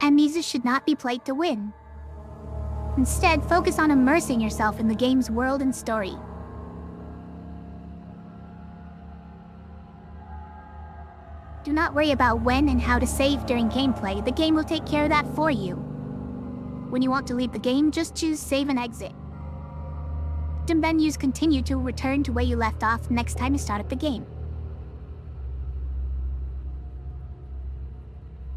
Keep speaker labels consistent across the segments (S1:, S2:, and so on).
S1: Amnesia should not be played to win. Instead, focus on immersing yourself in the game's world and story. Do not worry about when and how to save during gameplay. The game will take care of that for you. When you want to leave the game, just choose Save and Exit. The menus continue to return to where you left off next time you start up the game.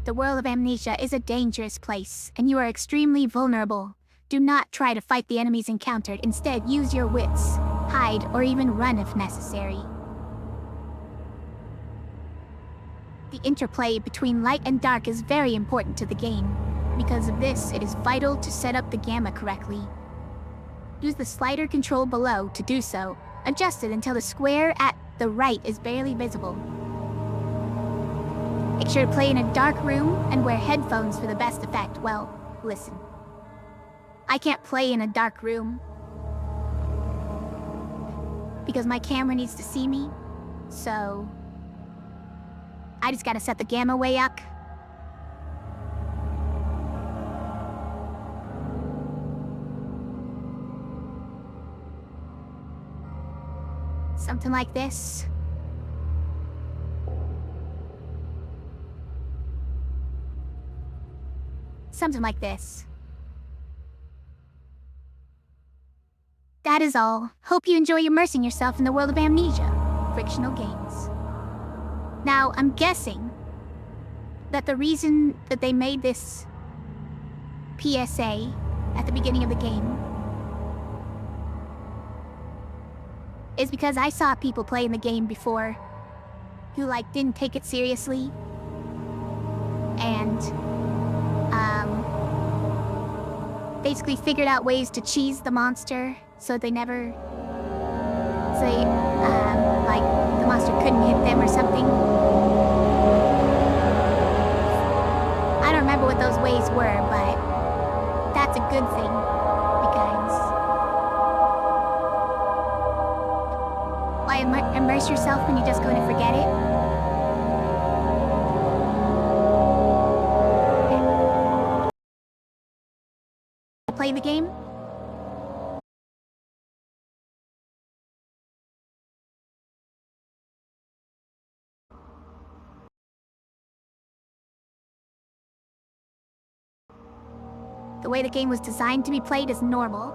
S1: The world of Amnesia is a dangerous place, and you are extremely vulnerable. Do not try to fight the enemies encountered. Instead, use your wits, hide, or even run if necessary. The interplay between light and dark is very important to the game. Because of this, it is vital to set up the gamma correctly. Use the slider control below to do so. Adjust it until the square at the right is barely visible. Make sure to play in a dark room and wear headphones for the best effect. Well, listen. I can't play in a dark room because my camera needs to see me, so I just gotta set the gamma way up. Something like this. Something like this. That is all. Hope you enjoy immersing yourself in the world of Amnesia, frictional games. Now, I'm guessing that the reason that they made this PSA at the beginning of the game is because I saw people playing the game before who, didn't take it seriously and, basically figured out ways to cheese the monster so the monster couldn't hit them or something. I don't remember what those ways were, but that's a good thing, because why immerse yourself when you're just going to forget it? Play the game? The way the game was designed to be played is normal.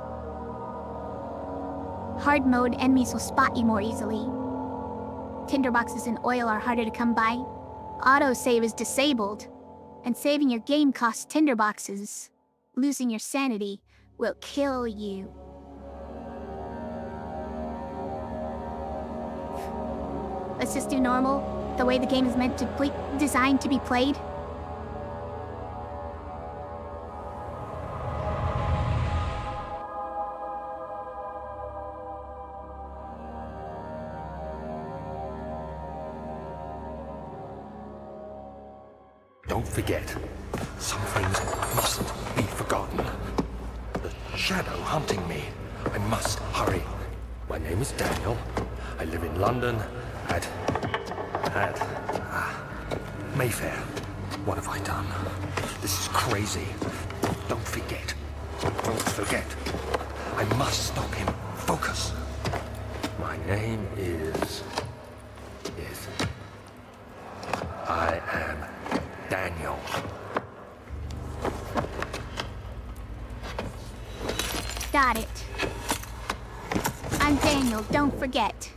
S1: Hard mode, enemies will spot you more easily. Tinderboxes and oil are harder to come by. Autosave is disabled, and saving your game costs tinderboxes. Losing your sanity will kill you. Let's just do normal, the way the game is meant to designed to be played.
S2: Don't forget, some things mustn't be forgotten. The shadow hunting me. I must hurry. My name is Daniel. I live in London at Mayfair. What have I done? This is crazy. Don't forget. Don't forget. I must stop him. Focus. My name is... I am Daniel.
S1: Got it. I'm Daniel, don't forget.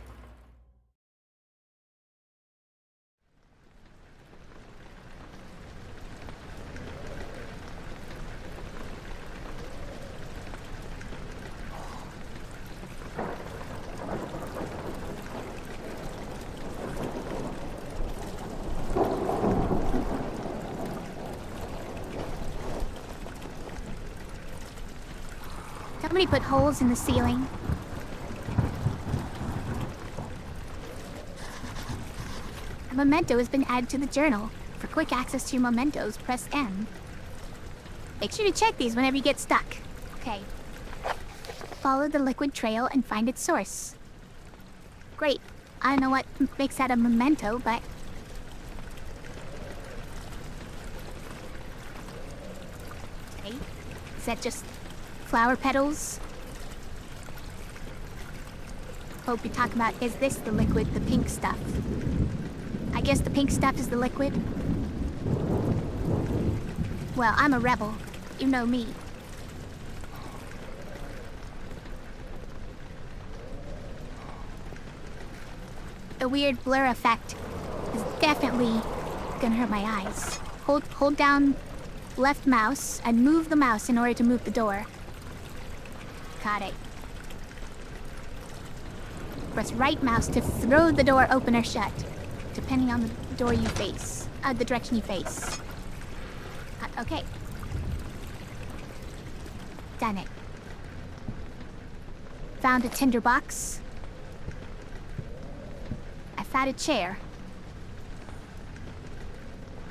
S1: Somebody put holes in the ceiling. A memento has been added to the journal. For quick access to your mementos, press M. Make sure to check these whenever you get stuck. Okay. Follow the liquid trail and find its source. Great. I don't know what makes that a memento, but... Is that just flower petals? Hope you're talking about, is this the liquid, the pink stuff? I guess the pink stuff is the liquid. Well, I'm a rebel. You know me. The weird blur effect is definitely gonna hurt my eyes. Hold down left mouse and move the mouse in order to move the door. Got it. Press right mouse to throw the door open or shut, depending on the door you face, the direction you face. Okay. Done it. Found a tinderbox. I found a chair.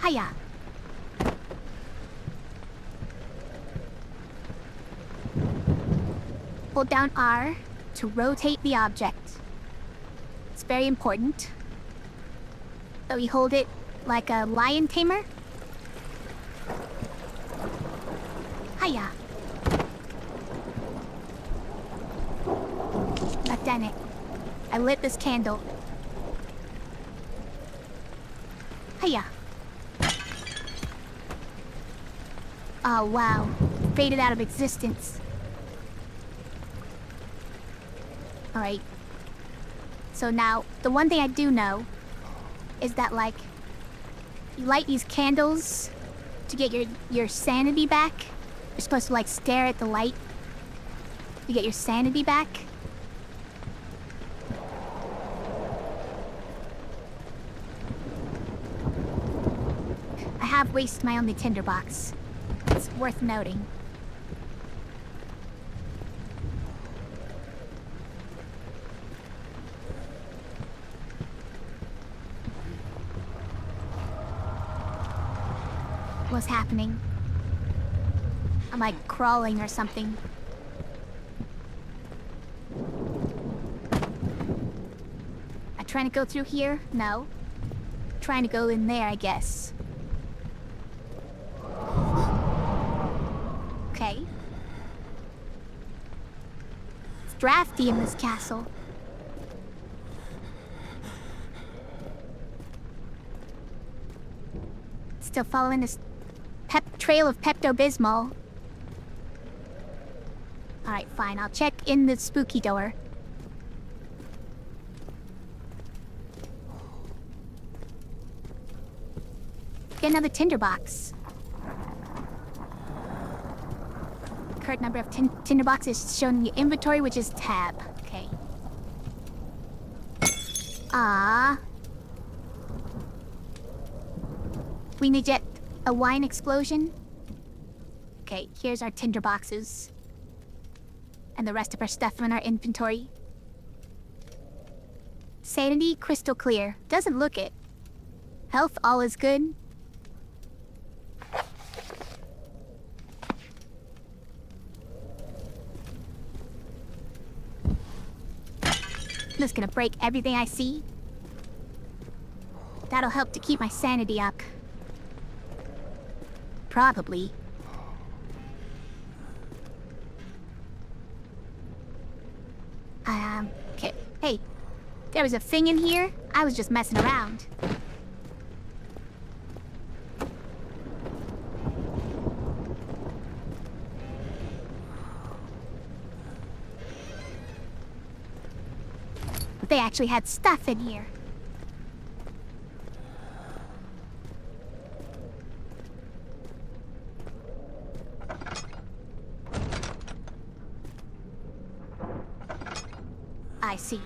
S1: Hiya. Hold down R to rotate the object. It's very important. So we hold it like a lion tamer. Hiya. God damn it. I lit this candle. Hiya. Oh wow. Faded out of existence. Alright. So now, the one thing I do know is that, like, you light these candles to get your sanity back. You're supposed to, like, stare at the light to get your sanity back. I have wasted my only tinderbox. It's worth noting. What's happening? I'm like crawling or something. I'm trying to go through here? No. Trying to go in there, I guess. Okay. It's drafty in this castle. Still following this trail of Pepto-Bismol. Alright, fine. I'll check in the spooky door. Get another tinderbox. Current number of tinderboxes is shown in your inventory, which is tab. Okay. Ah. We need yet a wine explosion. Okay, here's our tinderboxes. And the rest of our stuff in our inventory. Sanity, crystal clear. Doesn't look it. Health, all is good. I'm just gonna break everything I see. That'll help to keep my sanity up. Probably. Okay. Hey, there was a thing in here. I was just messing around. But they actually had stuff in here. I see.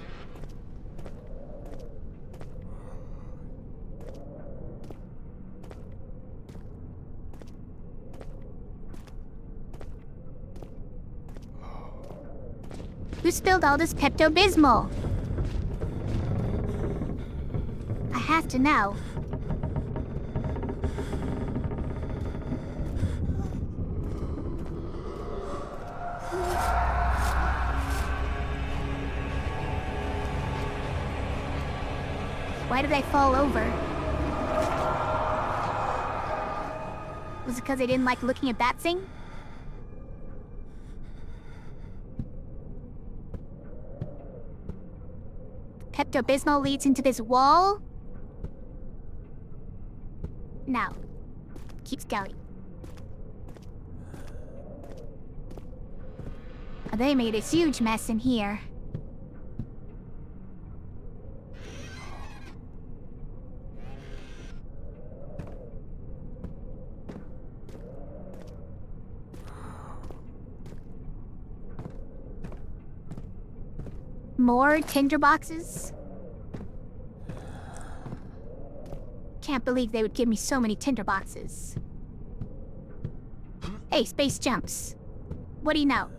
S1: Who spilled all this Pepto-Bismol? I have to know. Why did I fall over? Was it because I didn't like looking at that thing? Pepto-Bismol leads into this wall? Now, keeps going. They made a huge mess in here. More tinder boxes? Can't believe they would give me so many tinder boxes. Hey, space jumps. What do you know?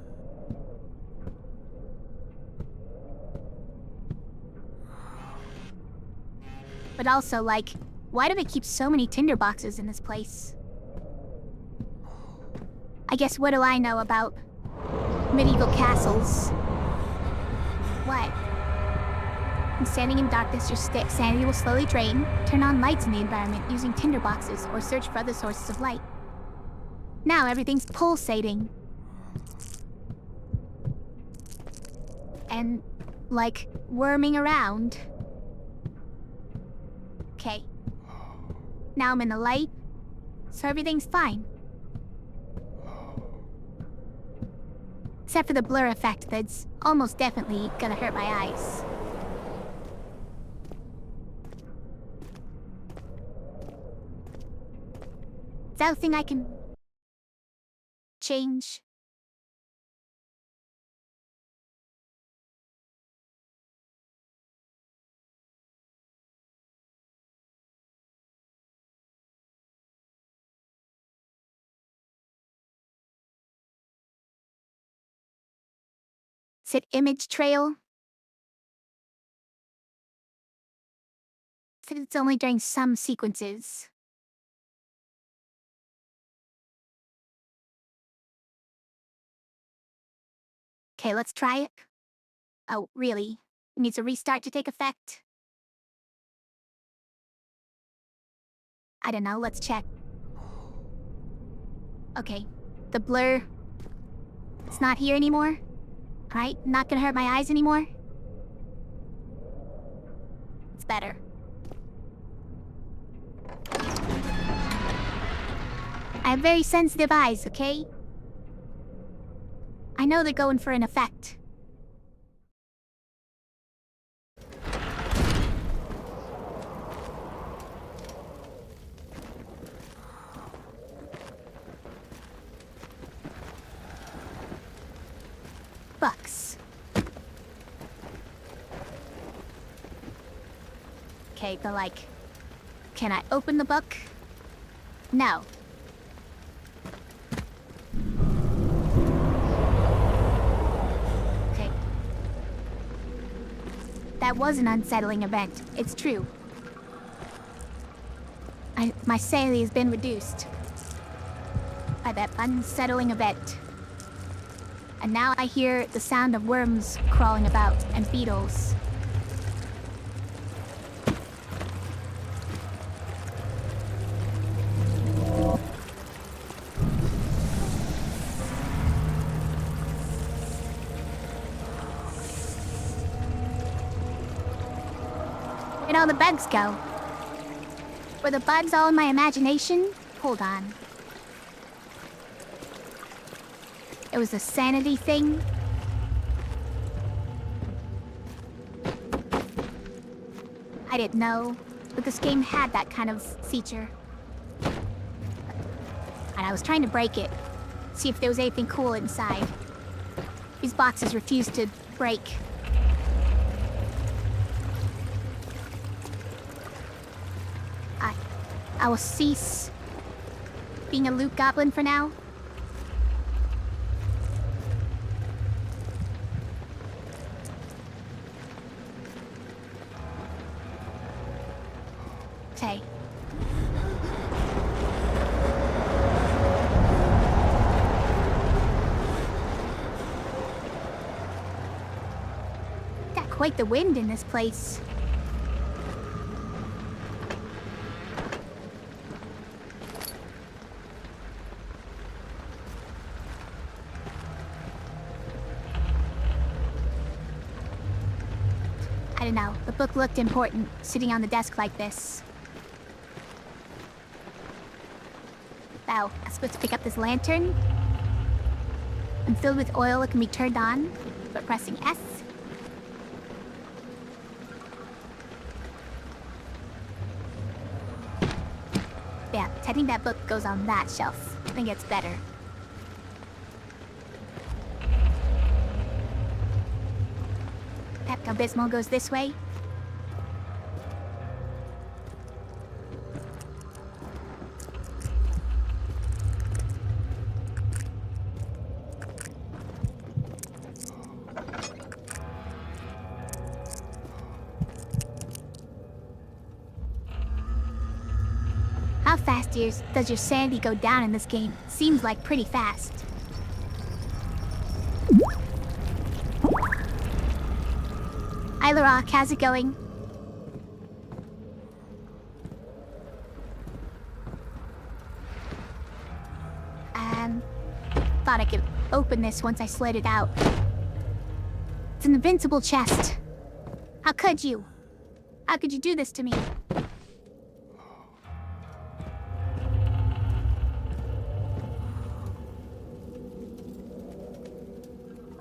S1: But also, like, why do they keep so many tinder boxes in this place? I guess what do I know about medieval castles? What? When standing in darkness, your sanity will slowly drain. Turn on lights in the environment using tinder boxes or search for other sources of light. Now everything's pulsating. And, like, worming around. Okay. Now I'm in the light, so everything's fine. Except for the blur effect that's almost definitely gonna hurt my eyes. Is that a thing I can change? Is it image trail? Said it's only during some sequences. Okay, let's try it. Oh, really? It needs a restart to take effect? I don't know, let's check. Okay, the blur. It's not here anymore. Alright, not gonna hurt my eyes anymore. It's better. I have very sensitive eyes, okay? I know they're going for an effect. Bucks. Okay, but like, can I open the book? No. Okay. That was an unsettling event, it's true. My sanity has been reduced by that unsettling event. And now I hear the sound of worms crawling about and beetles. Where'd all the bugs go? Were the bugs all in my imagination? Hold on. It was a sanity thing? I didn't know, but this game had that kind of feature. And I was trying to break it, see if there was anything cool inside. These boxes refused to break. I will cease being a loot goblin for now. Okay. Got quite the wind in this place. I don't know, the book looked important, sitting on the desk like this. Wow, I'm supposed to pick up this lantern? And filled with oil, it can be turned on by pressing S. Yeah, I think that book goes on that shelf. I think it's better. Pepto-Bismol goes this way. How fast does your sanity go down in this game? Seems like pretty fast. Hi, Larock, how's it going? Thought I could open this once I slid it out. It's an invincible chest. How could you? How could you do this to me?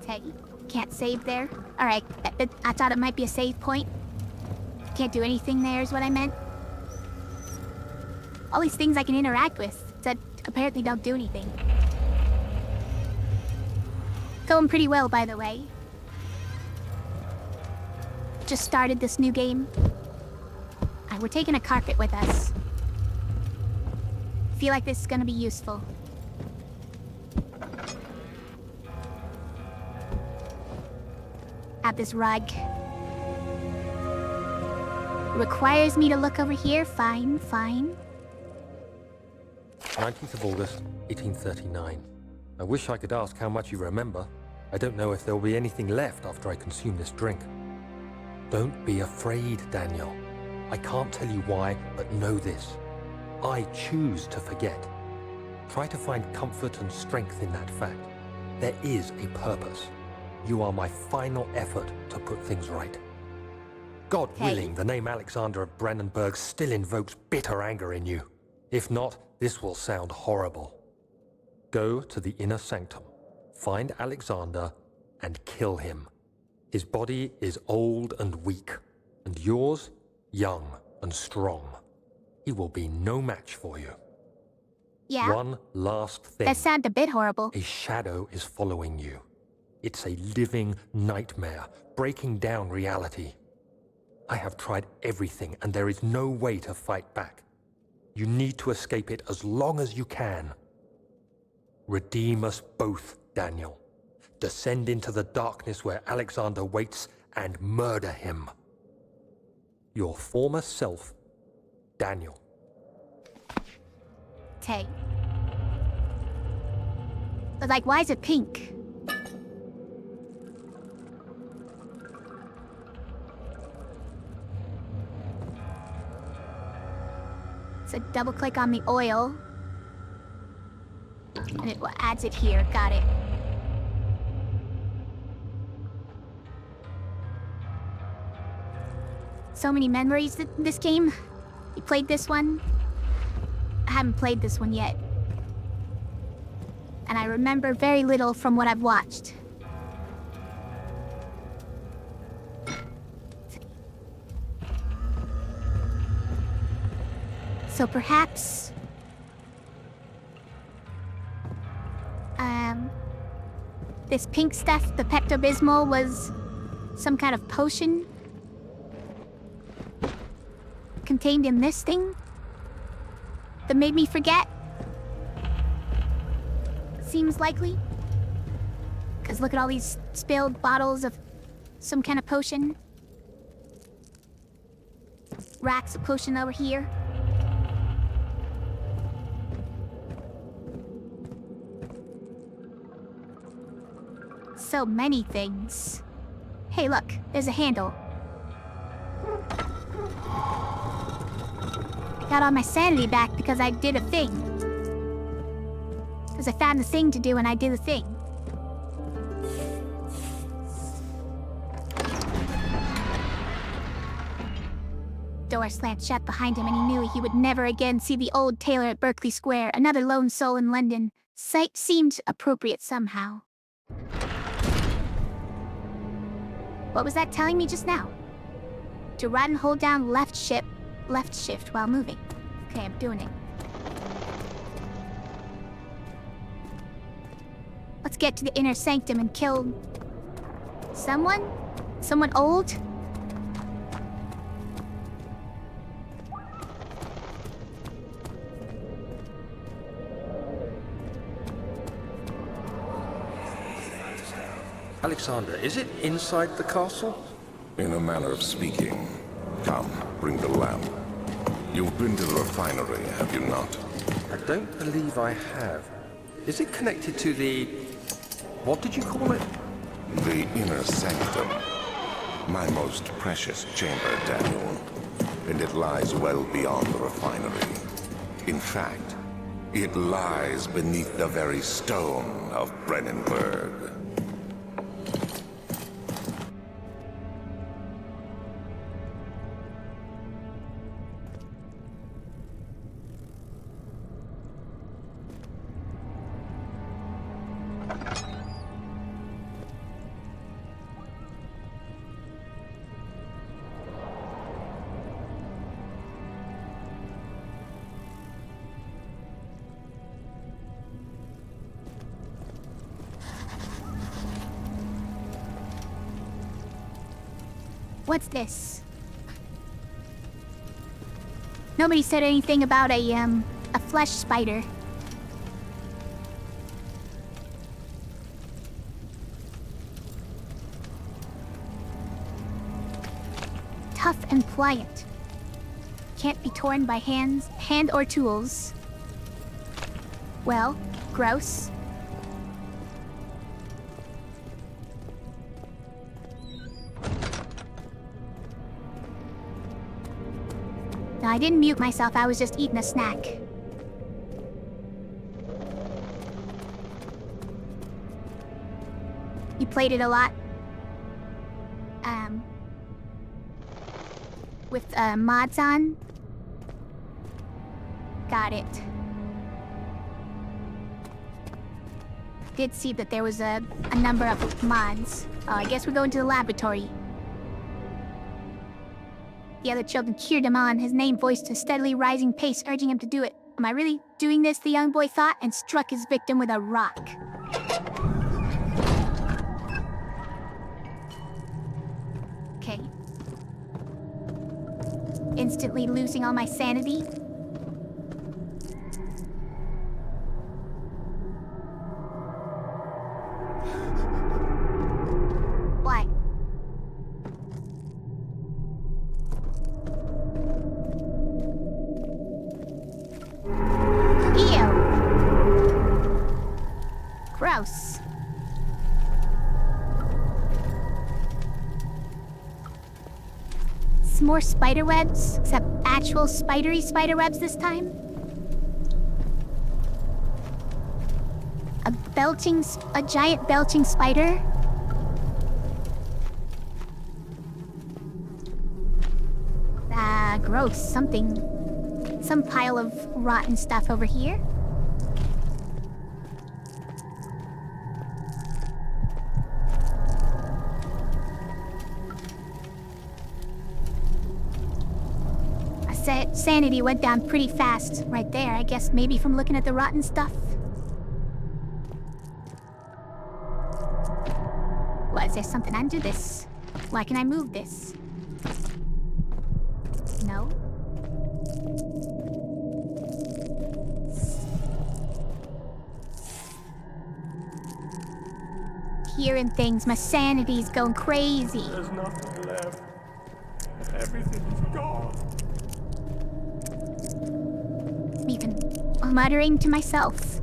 S1: Okay, can't save there. Alright, I thought it might be a save point. Can't do anything there is what I meant. All these things I can interact with that apparently don't do anything. Going pretty well, by the way. Just started this new game. We're taking a carpet with us. Feel like this is gonna be useful. Have this rug. Requires me to look over here. Fine, fine.
S2: 19th of August, 1839. I wish I could ask how much you remember. I don't know if there will be anything left after I consume this drink. Don't be afraid, Daniel. I can't tell you why, but know this. I choose to forget. Try to find comfort and strength in that fact. There is a purpose. You are my final effort to put things right. God willing, the name Alexander of Brandenburg still invokes bitter anger in you. If not, this will sound horrible. Go to the inner sanctum, find Alexander, and kill him. His body is old and weak, and yours, young and strong. He will be no match for you.
S1: Yeah?
S2: One last thing.
S1: That sounds a bit horrible.
S2: A shadow is following you. It's a living nightmare, breaking down reality. I have tried everything, and there is no way to fight back. You need to escape it as long as you can. Redeem us both, Daniel. Descend into the darkness where Alexander waits and murder him. Your former self, Daniel.
S1: Okay. But like, why is it pink? So double click on the oil. And it adds it here. Got it. So many memories in this game. You played this one? I haven't played this one yet. And I remember very little from what I've watched. So perhaps... this pink stuff, the Pepto-Bismol, was some kind of potion contained in this thing that made me forget. Seems likely. Because look at all these spilled bottles of some kind of potion. Racks of potion over here. So many things. Hey, look, there's a handle. I got all my sanity back because I did a thing. Because I found the thing to do and I did the thing. door slammed shut behind him, and he knew he would never again see the old tailor at Berkeley Square, another lone soul in London. Sight seemed appropriate somehow. What was that telling me just now? To run and hold down left shift while moving. Okay, I'm doing it. Let's get to the inner sanctum and kill... someone? Someone old?
S2: Alexander, is it inside the castle?
S3: In a manner of speaking. Come, bring the lamp. You've been to the refinery, have you not?
S2: I don't believe I have. Is it connected to the... what did you call it?
S3: The inner sanctum. My most precious chamber, Daniel. And it lies well beyond the refinery. In fact, it lies beneath the very stone of Brennenburg.
S1: What's this? Nobody said anything about a flesh spider. Tough and pliant. Can't be torn by hand or tools. Well, gross. No, I didn't mute myself, I was just eating a snack. You played it a lot? With mods on? Got it. Did see that there was a number of mods. Oh, I guess we're going to the laboratory. The other children cheered him on, his name voiced a steadily rising pace, urging him to do it. Am I really doing this, the young boy thought, and struck his victim with a rock. Okay. Instantly losing all my sanity. Why? Gross. Some more spider webs, except actual spidery spider webs this time. A giant belching spider. Ah, gross. Some pile of rotten stuff over here. Sanity went down pretty fast right there, I guess maybe from looking at the rotten stuff. What, is there something undo this? Why can I move this? No? Hearing things, my sanity's going crazy.
S4: There's nothing left. Everything's gone.
S1: Even muttering to myself.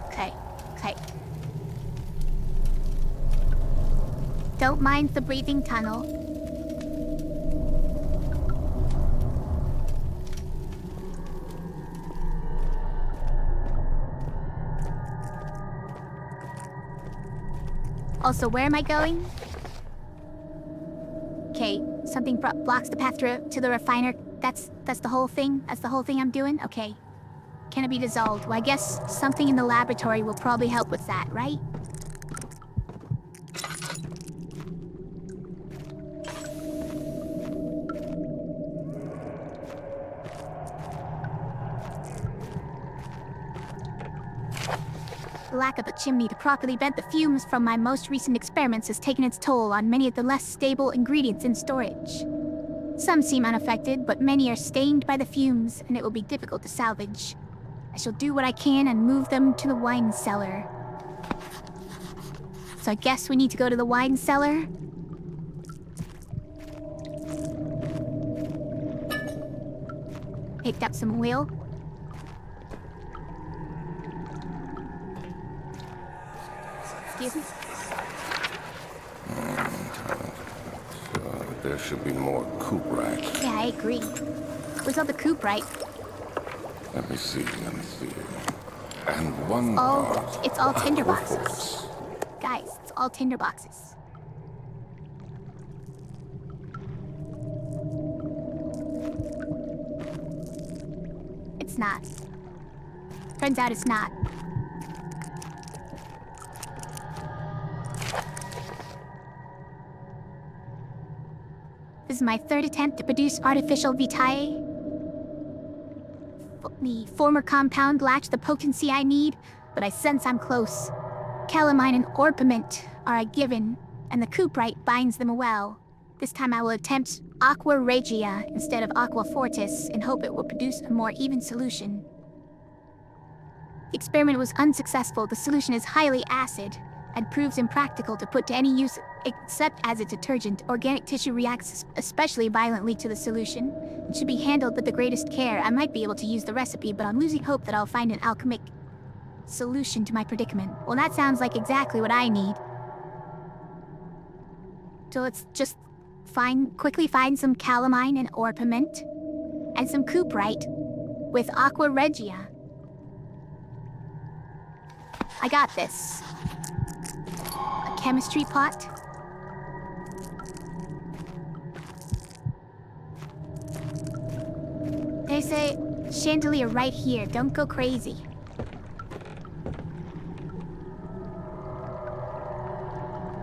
S1: Okay. Don't mind the breathing tunnel. Also, where am I going? Okay, something blocks the path to the refiner. That's the whole thing? That's the whole thing I'm doing? Okay. Can it be dissolved? Well, I guess something in the laboratory will probably help with that, right? The lack of a chimney to properly vent the fumes from my most recent experiments has taken its toll on many of the less stable ingredients in storage. Some seem unaffected, but many are stained by the fumes, and it will be difficult to salvage. I shall do what I can and move them to the wine cellar. So I guess we need to go to the wine cellar? Picked up some oil. Excuse me?
S3: There should be more cuprite.
S1: Yeah, I agree. Where's all the cuprite?
S3: Let me see. And one
S1: Oh,
S3: part
S1: it's all
S3: of
S1: tinder
S3: aqua
S1: boxes.
S3: force.
S1: Guys, it's all tinder boxes. It's not. Turns out it's not. This is my third attempt to produce artificial vitae. The former compound lacked the potency I need, but I sense I'm close. Calamine and orpiment are a given, and the cuprite binds them well. This time I will attempt aqua regia instead of aqua fortis and hope it will produce a more even solution. The experiment was unsuccessful. The solution is highly acid and proves impractical to put to any use except as a detergent. Organic tissue reacts especially violently to the solution. It should be handled with the greatest care. I might be able to use the recipe, but I'm losing hope that I'll find an alchemic solution to my predicament. Well, that sounds like exactly what I need. So let's just quickly find some calamine and orpiment and some cuprite with aqua regia. I got this. A chemistry pot. There's a chandelier right here. Don't go crazy.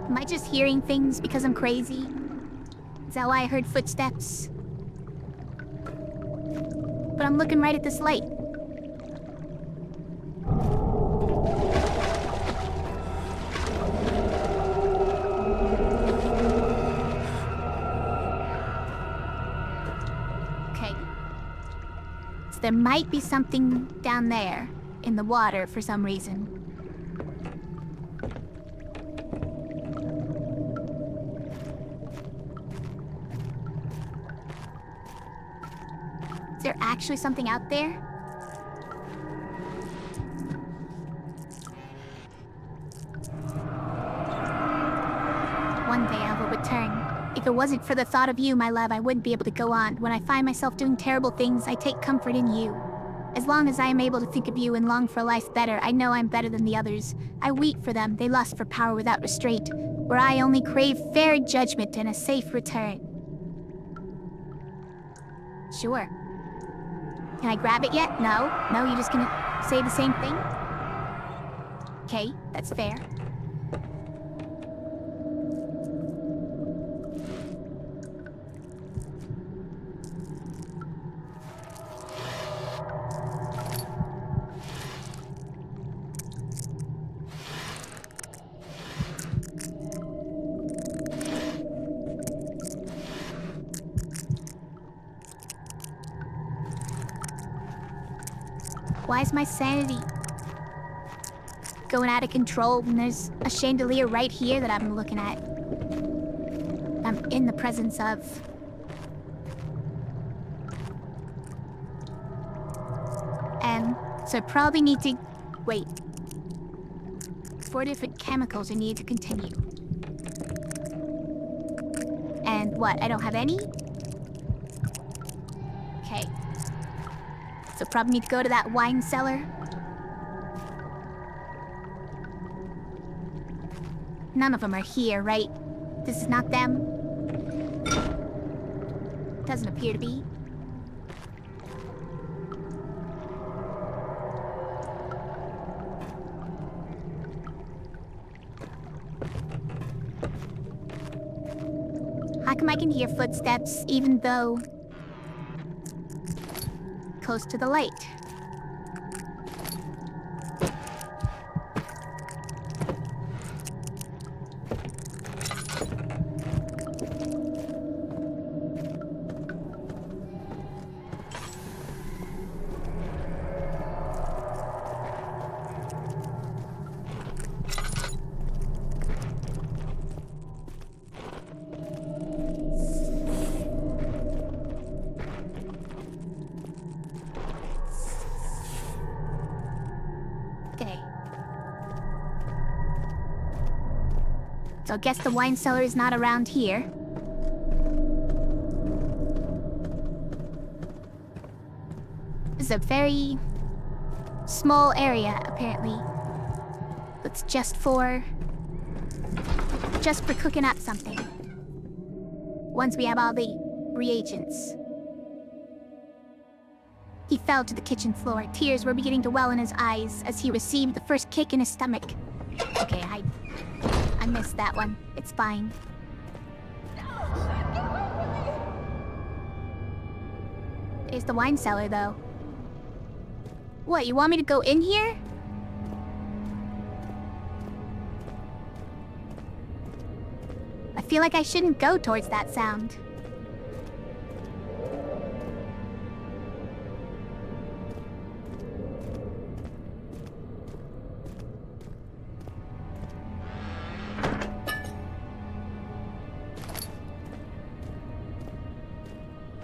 S1: Am I just hearing things because I'm crazy? Is that why I heard footsteps? But I'm looking right at this light. Okay. So there might be something down there in the water for some reason. Is there actually something out there? One day I will return. If it wasn't for the thought of you, my love, I wouldn't be able to go on. When I find myself doing terrible things, I take comfort in you. As long as I am able to think of you and long for a life better, I know I'm better than the others. I weep for them. They lust for power without restraint, where I only crave fair judgment and a safe return. Sure. Can I grab it yet? No? No, you're just gonna say the same thing? Okay, that's fair. Why is my sanity going out of control when there's a chandelier right here that I'm looking at? I'm in the presence of. And so I probably need to wait. 4 different chemicals are needed to continue. And what? I don't have any? Okay. So probably need to go to that wine cellar. None of them are here, right? This is not them? Doesn't appear to be. How come I can hear footsteps even though close to the light? Okay. So I guess the wine cellar is not around here. This is a very small area, apparently. It's just for cooking up something. Once we have all the reagents. He fell to the kitchen floor. Tears were beginning to well in his eyes as he received the first kick in his stomach. Okay, I missed that one. It's fine. There's the wine cellar, though. What, you want me to go in here? I feel like I shouldn't go towards that sound.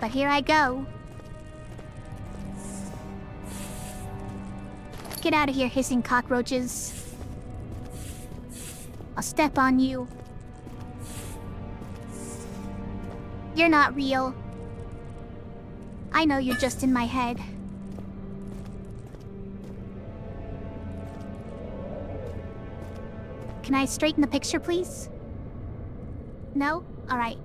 S1: But here I go. Get out of here, hissing cockroaches. I'll step on you. You're not real. I know you're just in my head. Can I straighten the picture, please? No? Alright.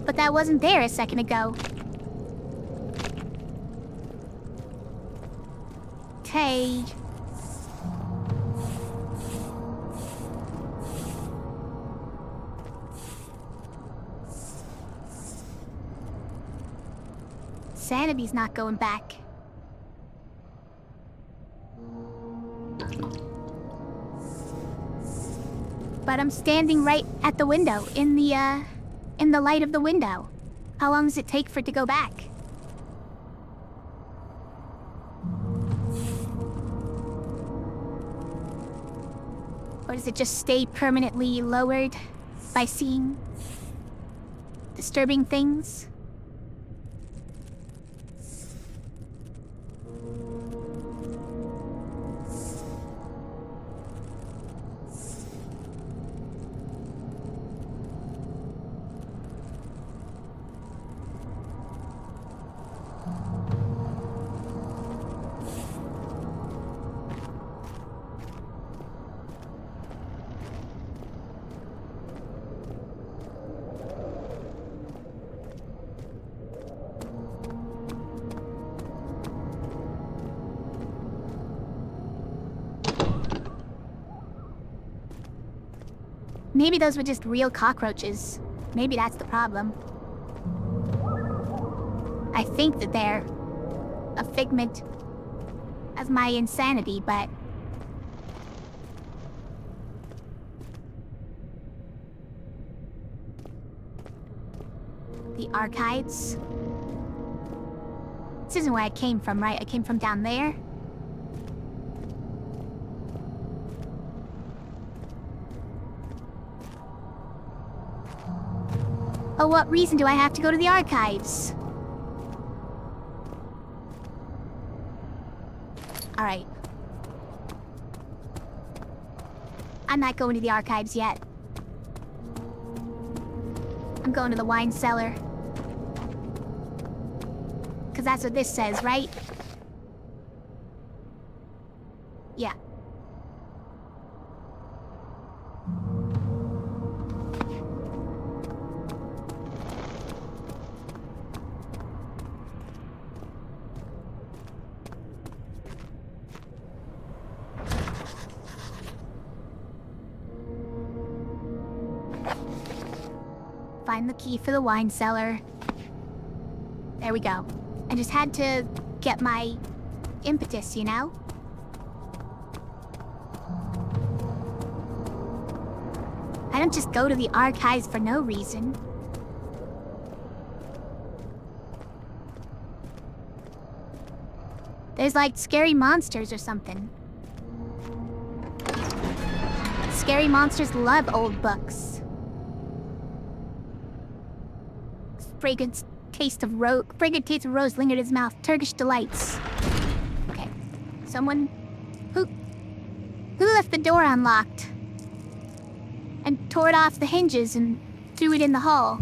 S1: But that wasn't there a second ago. Tay. Sanaby's not going back. But I'm standing right at the window, in the light of the window. How long does it take for it to go back? Or does it just stay permanently lowered by seeing disturbing things? Maybe those were just real cockroaches. Maybe that's the problem. I think that they're a figment of my insanity, but... The archives? This isn't where I came from, right? I came from down there? Oh, what reason do I have to go to the archives? Alright. I'm not going to the archives yet. I'm going to the wine cellar. Because that's what this says, right? Yeah. Find the key for the wine cellar. There we go. I just had to get my impetus, you know? I don't just go to the archives for no reason. There's like scary monsters or something. Scary monsters love old books. Fragrant taste of rose lingered in his mouth. Turkish delights. Okay. Someone who left the door unlocked and tore it off the hinges and threw it in the hall.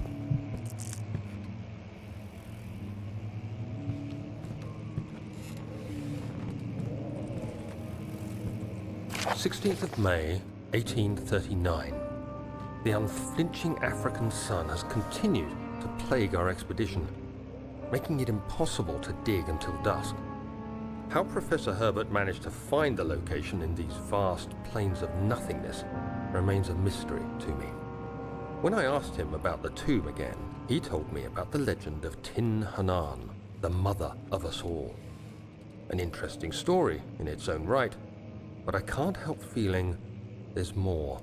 S2: May 1839. The unflinching African sun has continued to plague our expedition, making it impossible to dig until dusk. How Professor Herbert managed to find the location in these vast plains of nothingness remains a mystery to me. When I asked him about the tomb again, he told me about the legend of Tin Hanan, the mother of us all. An interesting story in its own right, but I can't help feeling there's more.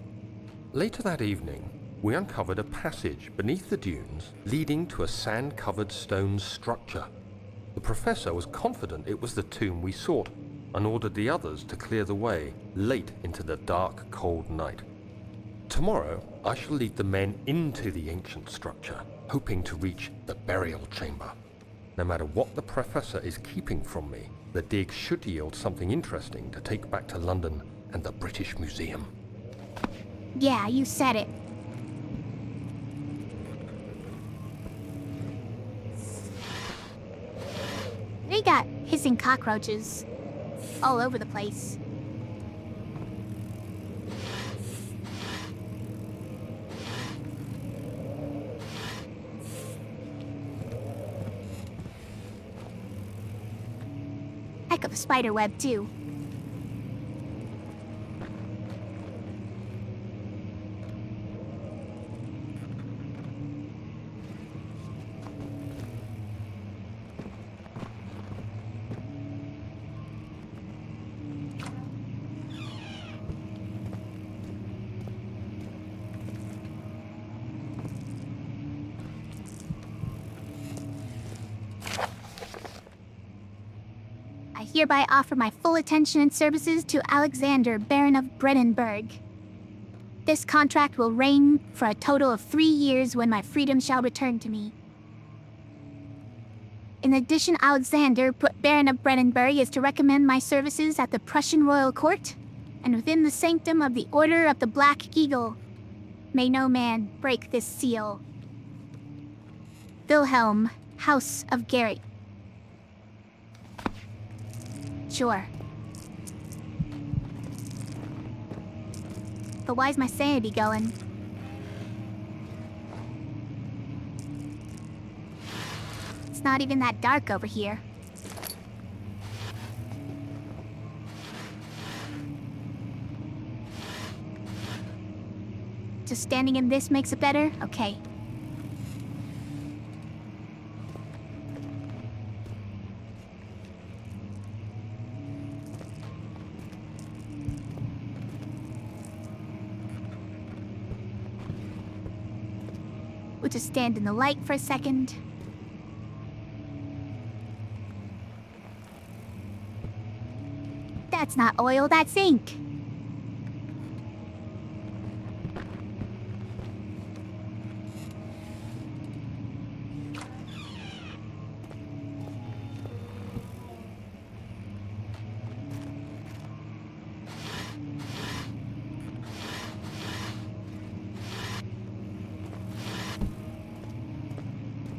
S2: Later that evening, we uncovered a passage beneath the dunes leading to a sand-covered stone structure. The professor was confident it was the tomb we sought and ordered the others to clear the way late into the dark, cold night. Tomorrow, I shall lead the men into the ancient structure, hoping to reach the burial chamber. No matter what the professor is keeping from me, the dig should yield something interesting to take back to London and the British Museum.
S1: Yeah, you said it. They got hissing cockroaches all over the place. Heck of a spider web, too. I hereby offer my full attention and services to Alexander, Baron of Brennenburg. This contract will reign for a total of 3 years when my freedom shall return to me. In addition, Alexander, Baron of Brennenburg, is to recommend my services at the Prussian royal court and within the sanctum of the Order of the Black Eagle. May no man break this seal. Wilhelm, House of Garrett. Sure. But why's my sanity going? It's not even that dark over here. Just standing in this makes it better? Okay. We'll just stand in the light for a second. That's not oil, that's ink.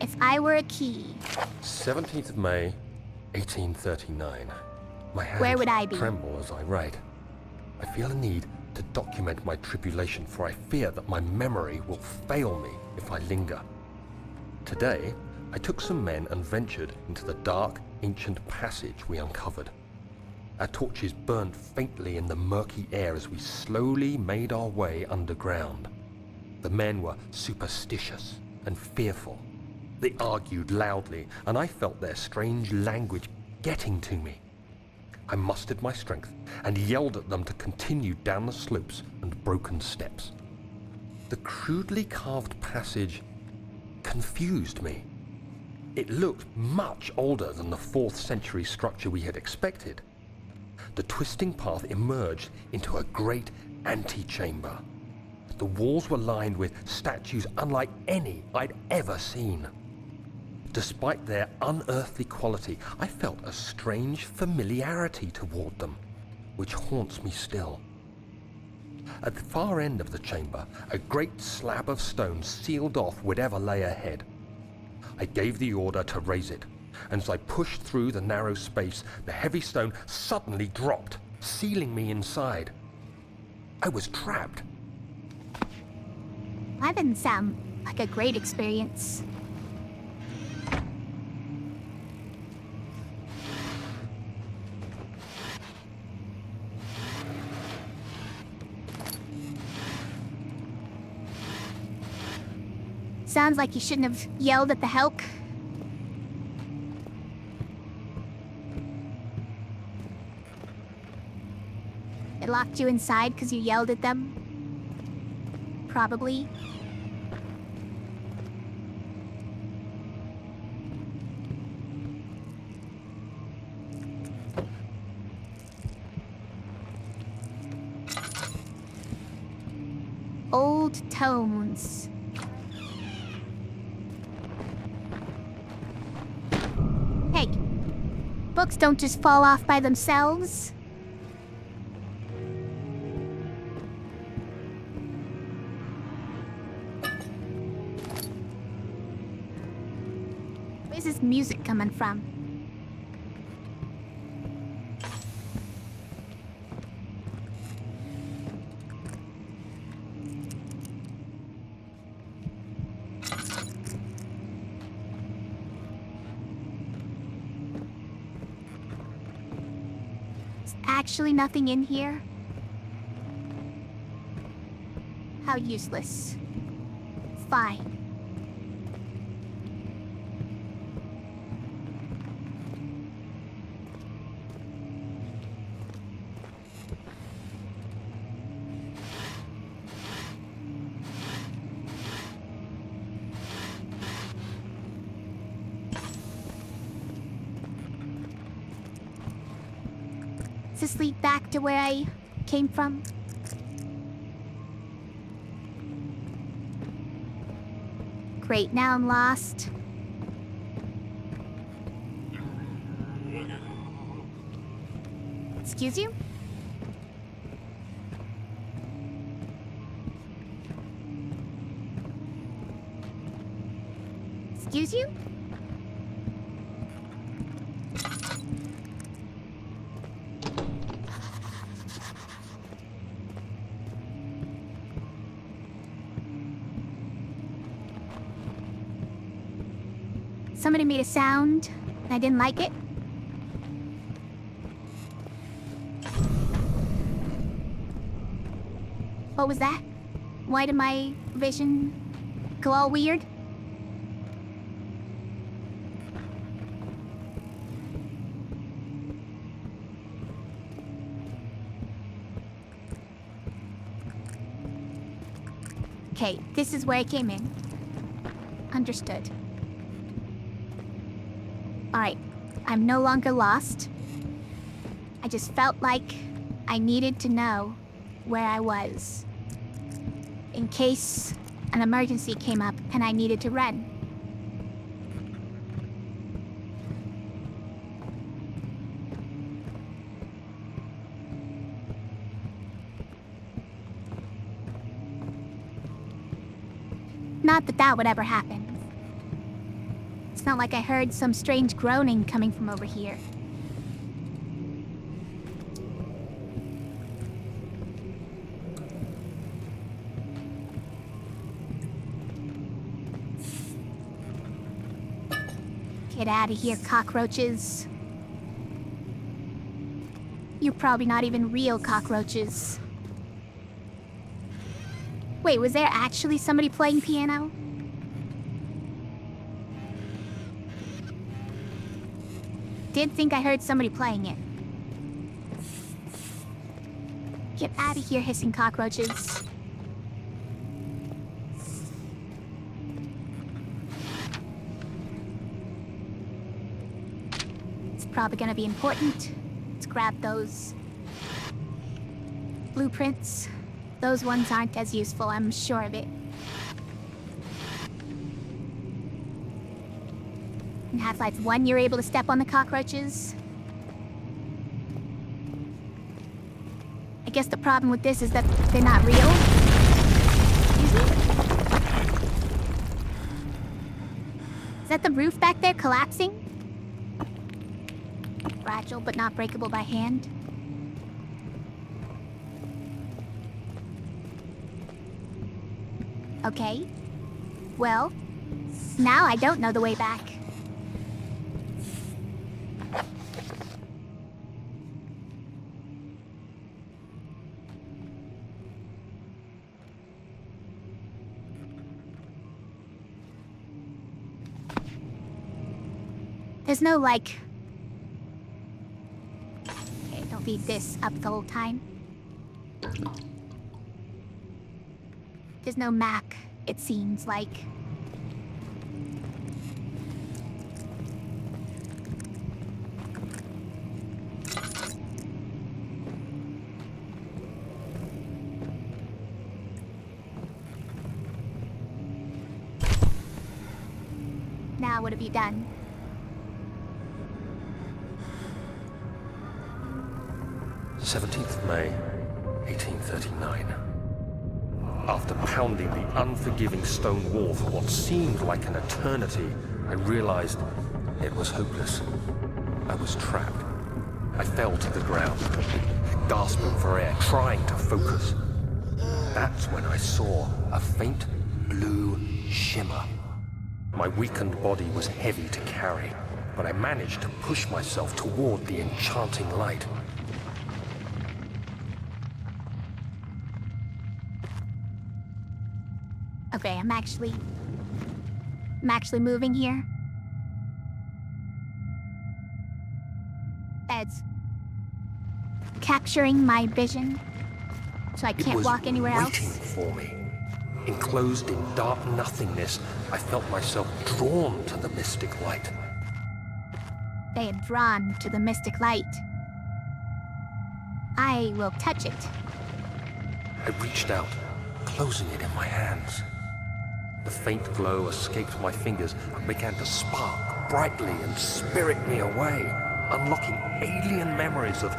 S1: It's I were a key,
S2: 17th of May, 1839. My hands
S1: where would I be?
S2: tremble as I write. I feel a need to document my tribulation, for I fear that my memory will fail me if I linger. Today, I took some men and ventured into the dark, ancient passage we uncovered. Our torches burned faintly in the murky air as we slowly made our way underground. The men were superstitious and fearful. They argued loudly, and I felt their strange language getting to me. I mustered my strength and yelled at them to continue down the slopes and broken steps. The crudely carved passage confused me. It looked much older than the 4th century structure we had expected. The twisting path emerged into a great antechamber. The walls were lined with statues unlike any I'd ever seen. Despite their unearthly quality, I felt a strange familiarity toward them, which haunts me still. At the far end of the chamber, a great slab of stone sealed off whatever lay ahead. I gave the order to raise it, and as I pushed through the narrow space, the heavy stone suddenly dropped, sealing me inside. I was trapped.
S1: That didn't sound like a great experience. Sounds like you shouldn't have yelled at the Helk. It locked you inside because you yelled at them? Probably. Old tones. Hey, books don't just fall off by themselves. Where's this music coming from? Actually nothing in here? How useless. Fine. Does this lead back to where I came from? Great, now I'm lost. Excuse you? Excuse you? Somebody made a sound, and I didn't like it. What was that? Why did my vision go all weird? Okay, this is where I came in. Understood. Alright, I'm no longer lost. I just felt like I needed to know where I was, in case an emergency came up and I needed to run. Not that that would ever happen. It's not like I heard some strange groaning coming from over here. Get out of here, cockroaches. You're probably not even real cockroaches. Wait, was there actually somebody playing piano? Did think I heard somebody playing it. Get out of here, hissing cockroaches. It's probably gonna be important. Let's grab those blueprints. Those ones aren't as useful, I'm sure of it. In Half-Life 1, you're able to step on the cockroaches. I guess the problem with this is that they're not real. Excuse me? Is that the roof back there collapsing? Fragile but not breakable by hand. Okay. Well, now I don't know the way back. There's no, like... Okay, don't leave this up the whole time. There's no map, it seems like. Now what have you done?
S2: 17th of May, 1839. After pounding the unforgiving stone wall for what seemed like an eternity, I realized it was hopeless. I was trapped. I fell to the ground, gasping for air, trying to focus. That's when I saw a faint blue shimmer. My weakened body was heavy to carry, but I managed to push myself toward the enchanting light.
S1: Okay, I'm actually moving here. It's capturing my vision, so I can't walk anywhere else.
S2: It was waiting for me. Enclosed in dark nothingness, I felt myself drawn to the mystic light.
S1: They had drawn to the mystic light. I will touch it.
S2: I reached out, closing it in my hands. The faint glow escaped my fingers and began to spark brightly and spirit me away, unlocking alien memories of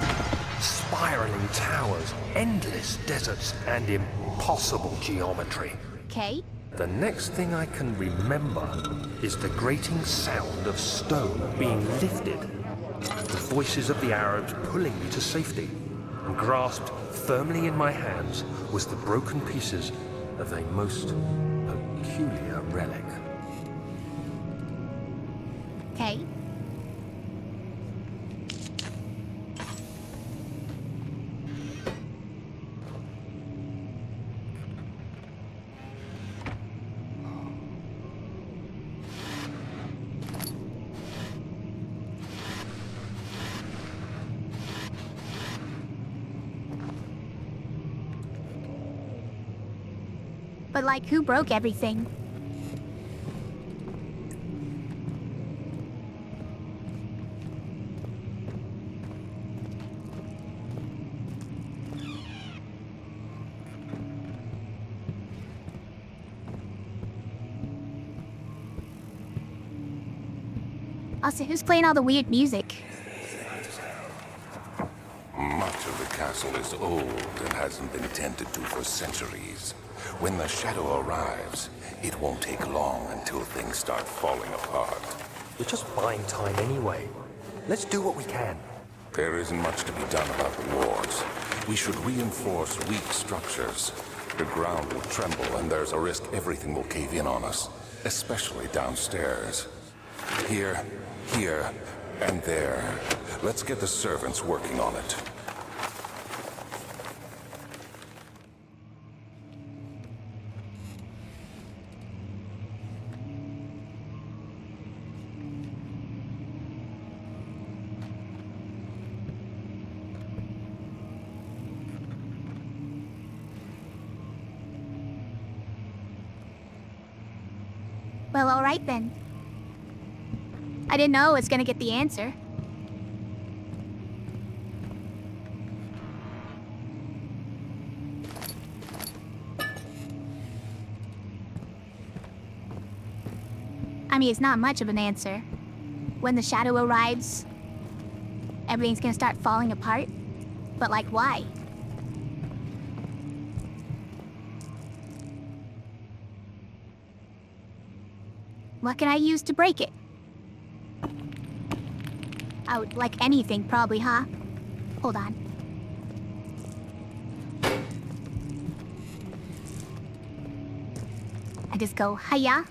S2: spiraling towers, endless deserts, and impossible geometry.
S1: Okay.
S2: The next thing I can remember is the grating sound of stone being lifted, the voices of the Arabs pulling me to safety, and grasped firmly in my hands was the broken pieces of a most peculiar relic.
S1: Okay. But like, who broke everything? Also, who's playing all the weird music?
S3: Much of the castle is old and hasn't been tended to for centuries. When the shadow arrives, it won't take long until things start falling apart.
S2: We're just buying time anyway. Let's do what we can.
S3: There isn't much to be done about the wards. We should reinforce weak structures. The ground will tremble, and there's a risk everything will cave in on us, especially downstairs. Here, and there. Let's get the servants working on it.
S1: Well, alright then. I didn't know I was gonna get the answer. I mean, it's not much of an answer. When the shadow arrives, everything's gonna start falling apart. But like, why? What can I use to break it? Oh, like anything, probably, huh? Hold on. I just go, hiya.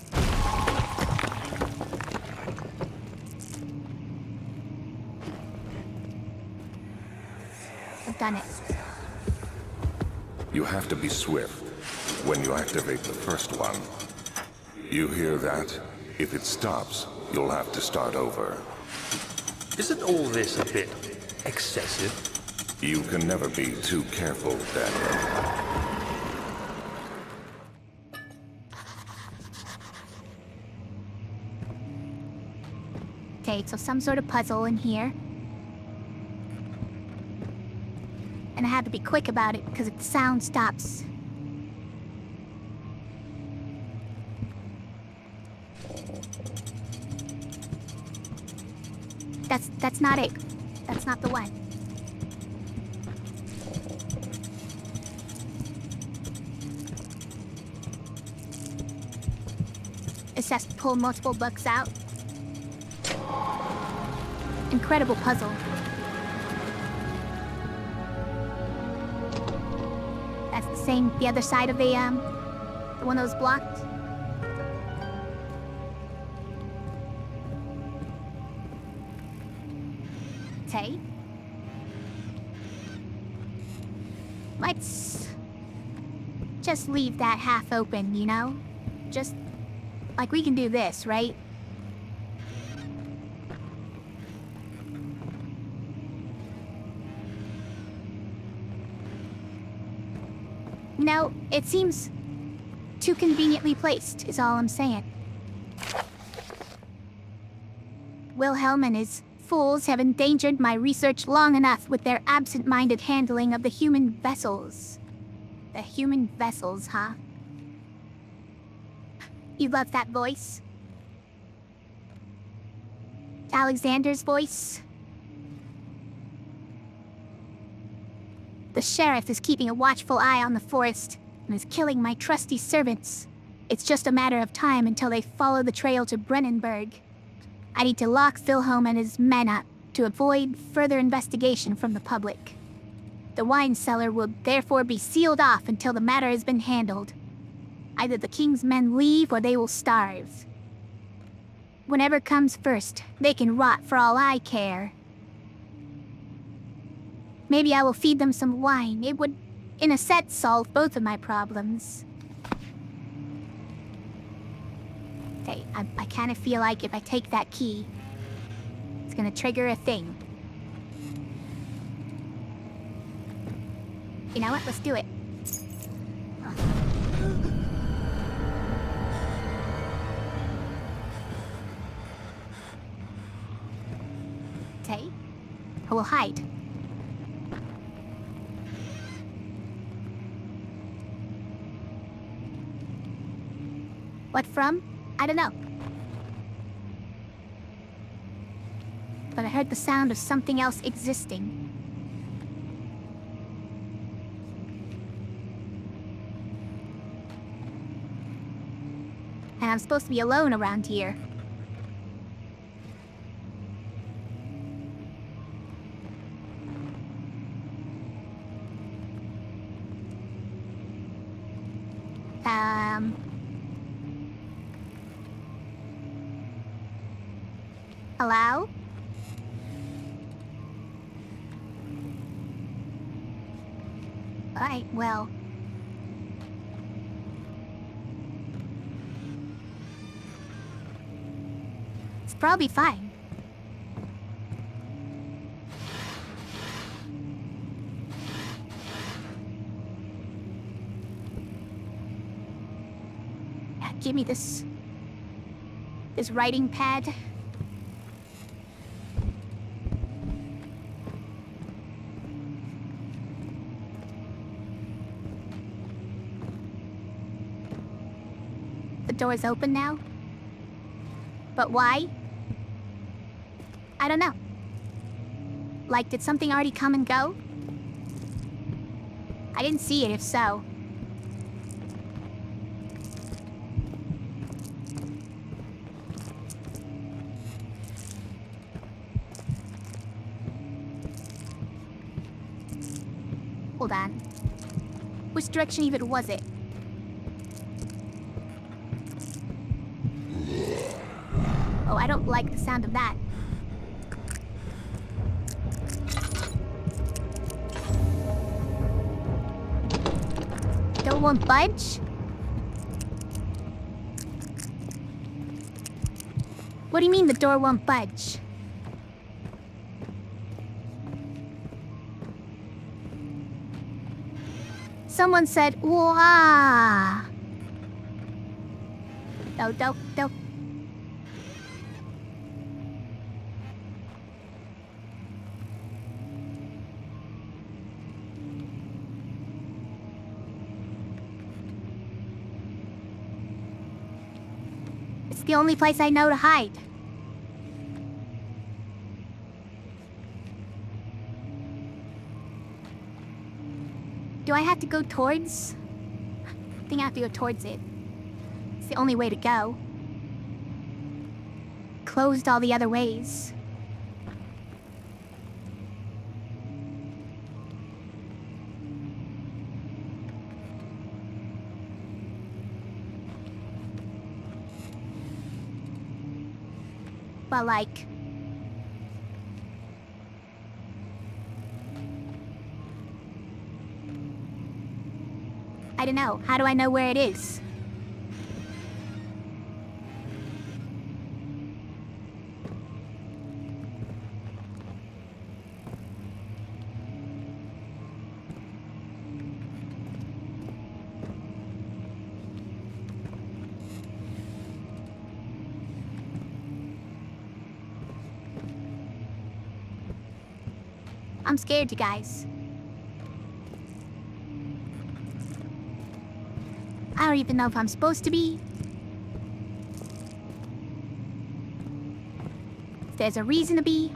S1: I've done it.
S3: You have to be swift when you activate the first one. You hear that? If it stops, you'll have to start over.
S2: Isn't all this a bit excessive?
S3: You can never be too careful, Daniel.
S1: Okay, so some sort of puzzle in here. And I have to be quick about it, because if the sound stops... That's not it. That's not the one. It says to pull multiple books out. Incredible puzzle. That's the other side of the one that was blocked. Okay. Let's just leave that half open, you know? Just like we can do this, right? No, it seems too conveniently placed, is all I'm saying. Wilhelm and his fools have endangered my research long enough with their absent-minded handling of the human vessels. The human vessels, huh? You love that voice? Alexander's voice? The sheriff is keeping a watchful eye on the forest and is killing my trusty servants. It's just a matter of time until they follow the trail to Brennenburg. I need to lock Wilhelm and his men up to avoid further investigation from the public. The wine cellar will therefore be sealed off until the matter has been handled. Either the king's men leave or they will starve. Whatever comes first, they can rot for all I care. Maybe I will feed them some wine. It would, in a sense, solve both of my problems. Okay, I kind of feel like if I take that key, it's gonna trigger a thing. You know what? Let's do it. Okay. I will hide. What from? I don't know. But I heard the sound of something else existing. And I'm supposed to be alone around here. Hello? Alright, well. It's probably fine. Yeah, give me this writing pad. The door's open now. But why? I don't know. Like, did something already come and go? I didn't see it, if so. Hold on. Which direction even was it? Oh, I don't like the sound of that. Door won't budge? What do you mean the door won't budge? Someone said, "Wah." Don't. It's the only place I know to hide. Do I have to go towards? I think I have to go towards it. It's the only way to go. Closed all the other ways. But like... I don't know. How do I know where it is? I'm scared, you guys. I don't even know if I'm supposed to be. If there's a reason to be.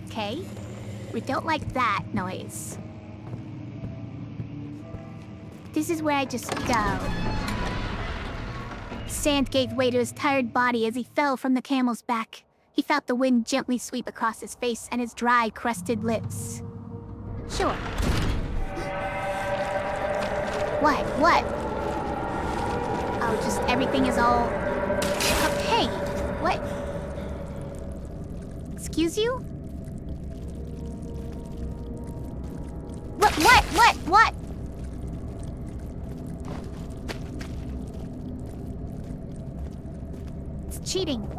S1: Okay. We don't like that noise. This is where I just go. Sand gave way to his tired body as he fell from the camel's back. He felt the wind gently sweep across his face and his dry, crusted lips. Sure. What? Oh, just everything is all... Oh, hey! What? Excuse you? What? It's cheating.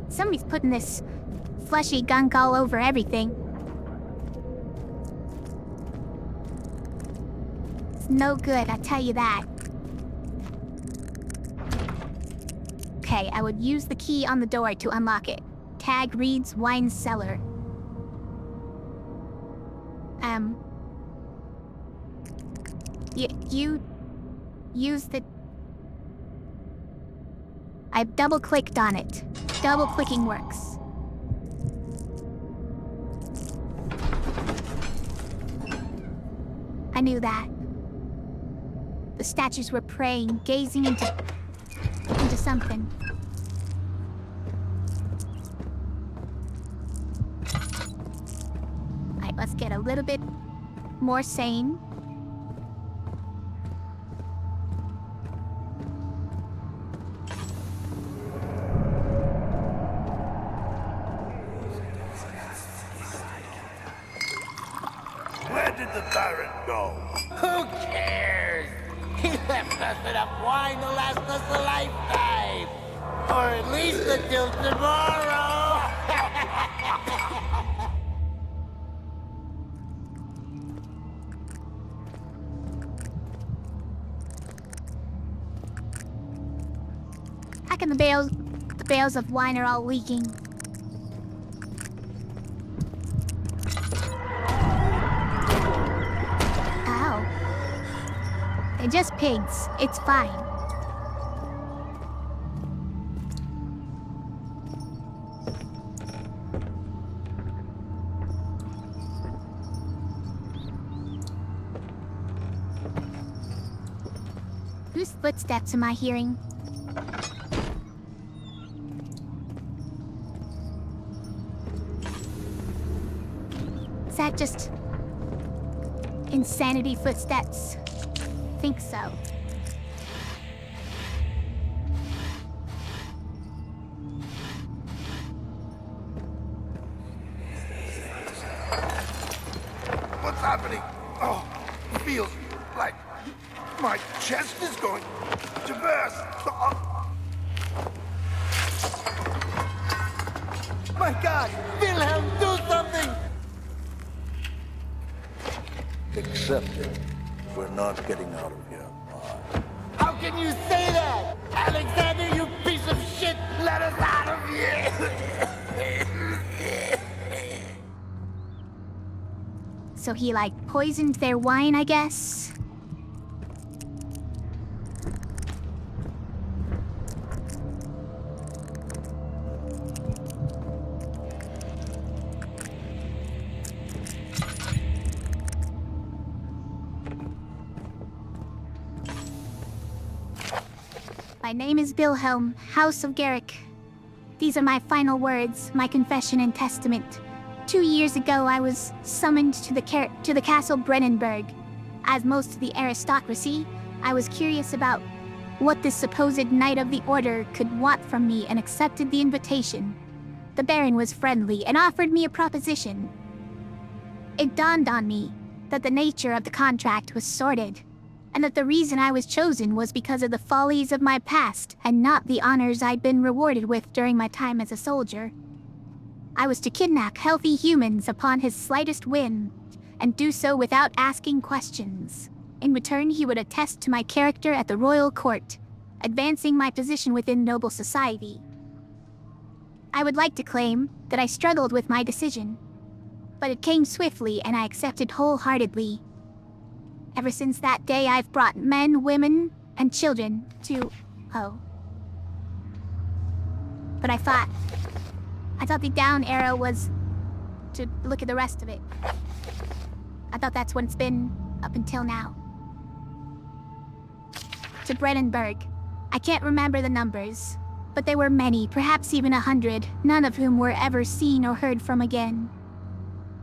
S1: Somebody's putting this fleshy gunk all over everything. It's no good, I tell you that. Okay, I would use the key on the door to unlock it. Tag reads wine cellar. You use the... I've double-clicked on it. Double-clicking works. I knew that. The statues were praying, gazing into something. Alright, let's get a little bit more sane.
S5: Where did the Baron go?
S6: Who cares? He left us enough wine to last us a lifetime. Or at least until tomorrow.
S1: Back in the bales of wine are all leaking. Ow. They're just pigs. It's fine. Whose footsteps am I hearing? Is that just insanity footsteps? Think so.
S5: What's happening? Oh, it feels like my chest is going to burst. Oh.
S6: My God! Wilhelm, do something!
S5: Accept it. We're not getting out of here.
S6: How can you say that? Alexander, you piece of shit! Let us out of here!
S1: So he, like, poisoned their wine, I guess? My name is Wilhelm, House of Garrick. These are my final words, my confession and testament. 2 years ago, I was summoned to the castle Brennenburg. As most of the aristocracy, I was curious about what this supposed Knight of the Order could want from me and accepted the invitation. The Baron was friendly and offered me a proposition. It dawned on me that the nature of the contract was sordid, and that the reason I was chosen was because of the follies of my past and not the honors I'd been rewarded with during my time as a soldier. I was to kidnap healthy humans upon his slightest whim, and do so without asking questions. In return, he would attest to my character at the royal court, advancing my position within noble society. I would like to claim that I struggled with my decision, but it came swiftly and I accepted wholeheartedly. Ever since that day, I've brought men, women, and children to... Oh. But I thought the down arrow was to look at the rest of it. I thought that's what it's been up until now. To Brennenburg. I can't remember the numbers, but there were many, perhaps even 100, none of whom were ever seen or heard from again.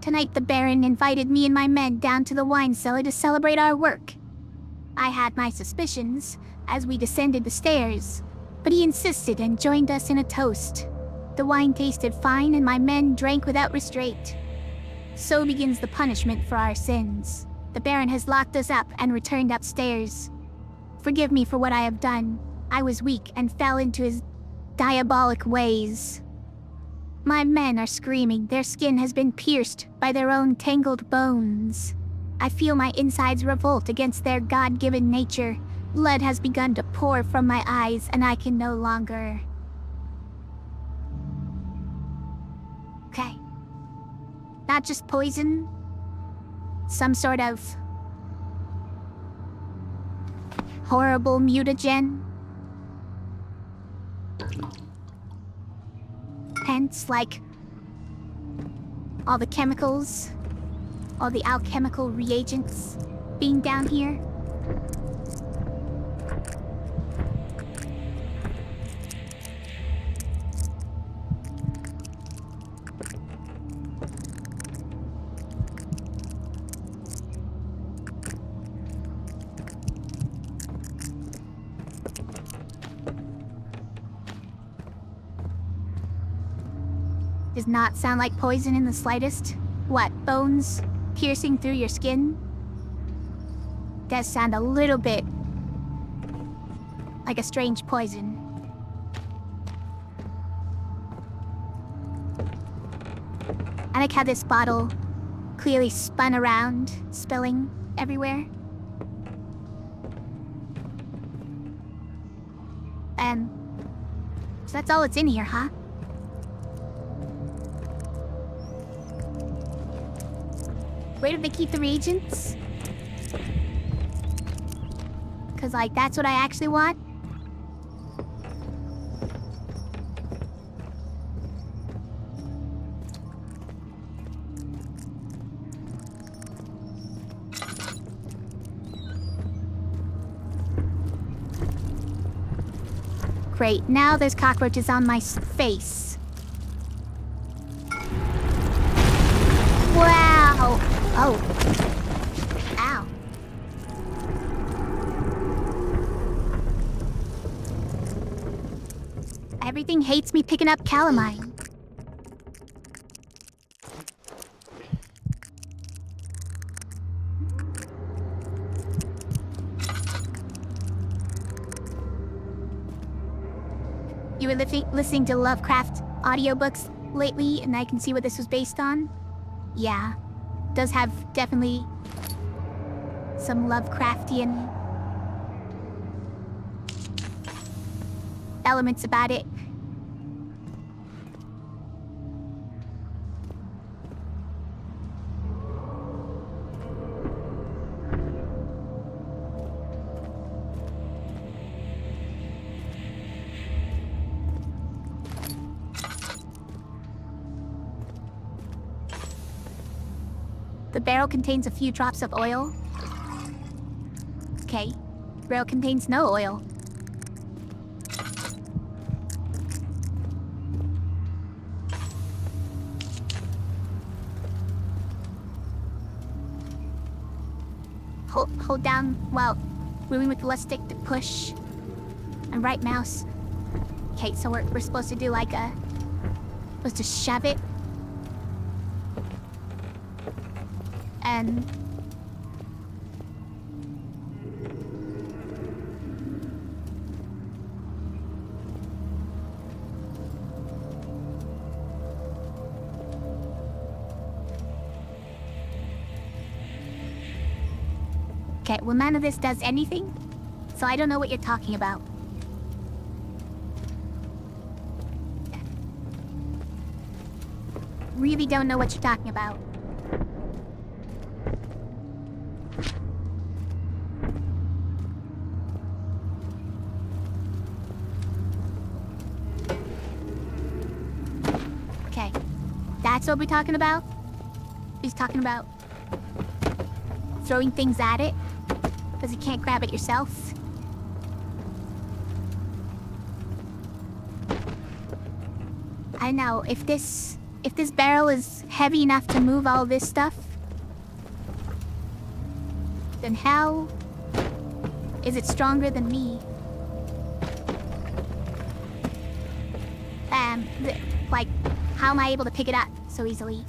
S1: Tonight the Baron invited me and my men down to the wine cellar to celebrate our work. I had my suspicions as we descended the stairs, but he insisted and joined us in a toast. The wine tasted fine and my men drank without restraint. So begins the punishment for our sins. The Baron has locked us up and returned upstairs. Forgive me for what I have done. I was weak and fell into his diabolic ways. My men are screaming. Their skin has been pierced by their own tangled bones. I feel my insides revolt against their God-given nature. Blood has begun to pour from my eyes and I can no longer... Okay. Not just poison. Some sort of... horrible mutagen. Hence, like... all the chemicals, all the alchemical reagents, being down here. Does not sound like poison in the slightest. What, bones piercing through your skin? Does sound a little bit like a strange poison. I like how this bottle clearly spun around, spilling everywhere. So that's all that's in here, huh? Where do they keep the reagents? Cause like, that's what I actually want. Great, now there's cockroaches on my face. Wow! Oh. Ow. Everything hates me picking up calamine. You were listening to Lovecraft audiobooks lately, and I can see what this was based on? Yeah. Does have definitely some Lovecraftian elements about it. The barrel contains a few drops of oil. Okay. Barrel contains no oil. Hold down while moving with the left stick to push. And right mouse. Okay, so we're supposed to do like a... Supposed to shove it. And... Okay, well none of this does anything, so I don't know what you're talking about. Really don't know what you're talking about. Okay, that's what we're talking about? He's talking about throwing things at it? Because you can't grab it yourself? I know, if this barrel is heavy enough to move all this stuff, then how is it stronger than me? Like, how am I able to pick it up so easily?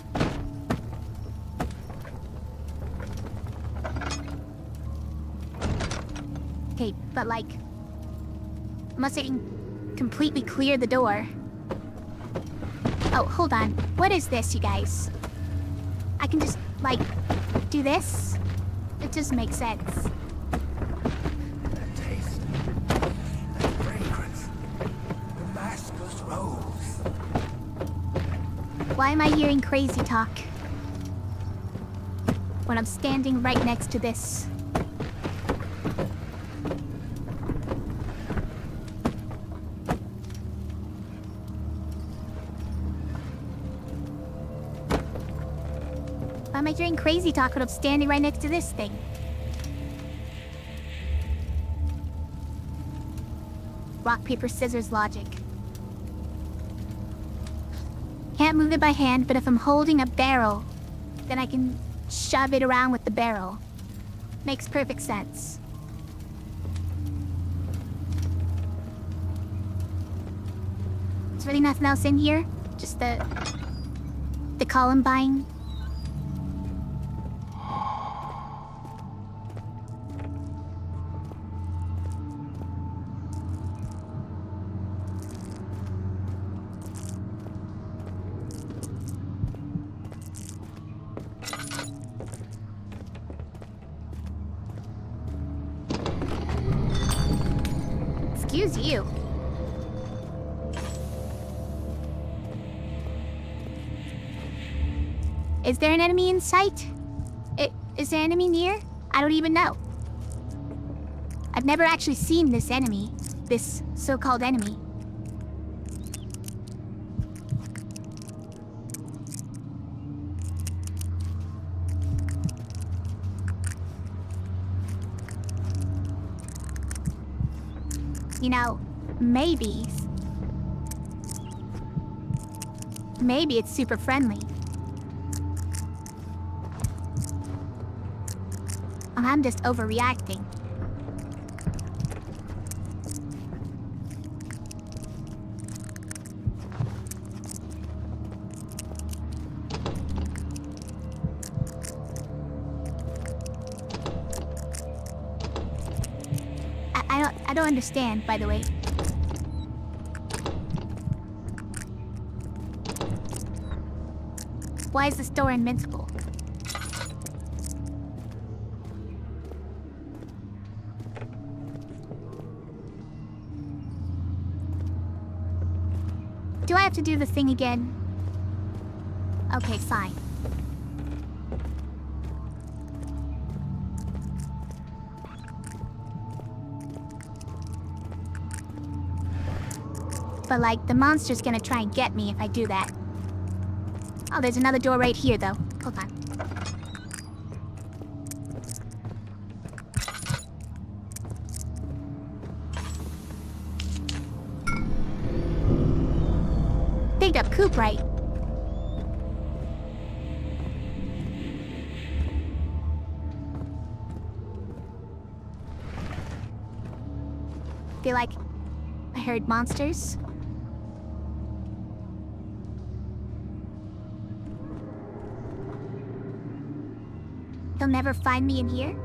S1: Okay, but like, unless I can completely clear the door. Oh, hold on. What is this, you guys? I can just, like, do this? It just makes sense.
S5: That taste, that fragrance, Damascus rose.
S1: Why am I hearing crazy talk when I'm standing right next to this? Why am I hearing crazy talk when I'm standing right next to this thing? rock, paper, scissors logic. Can't move it by hand, but if I'm holding a barrel, then I can shove it around with the barrel. Makes perfect sense. There's really nothing else in here? Just the Columbine? Excuse you. Is there an enemy in sight? Is there an enemy near? I don't even know. I've never actually seen this enemy. This so-called enemy. You know, maybe it's super friendly. I'm just overreacting. I don't understand, by the way. Why is this door invincible? Do I have to do the thing again? Okay, fine. But like, the monster's gonna try and get me if I do that. Oh, there's another door right here, though. Hold on. Picked up Coop right. Feel like I heard monsters. They'll never find me in here?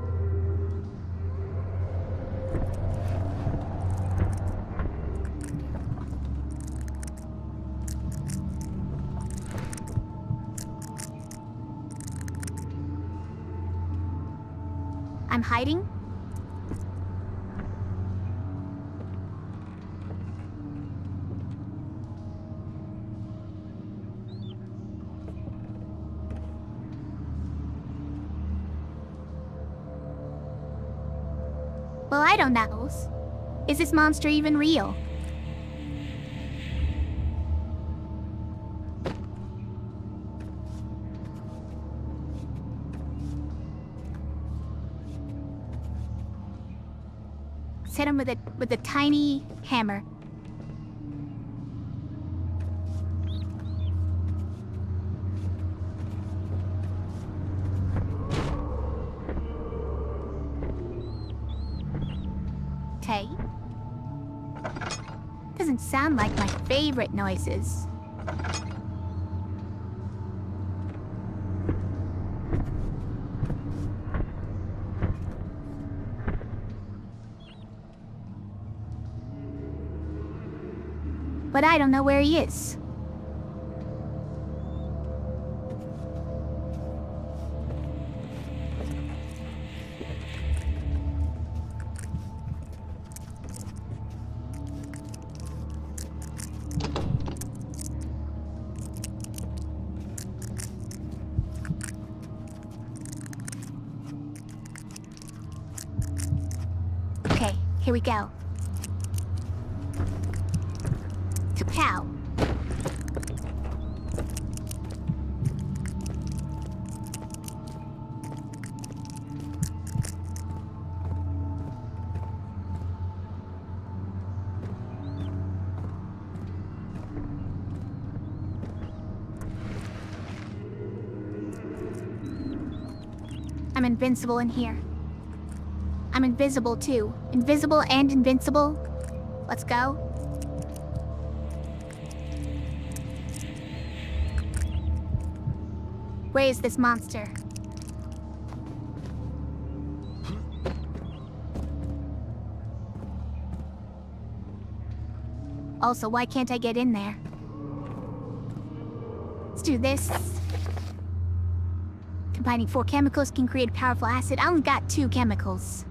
S1: I'm hiding? Well, I don't know. Is this monster even real? Let's hit him with a tiny hammer. Okay. Doesn't sound like my favorite noises. But I don't know where he is. Okay, here we go. Pow. I'm invincible in here. I'm invisible too. Invisible and invincible. Let's go. Where is this monster? Also, why can't I get in there? Let's do this. Combining 4 chemicals can create powerful acid. I only got 2 chemicals.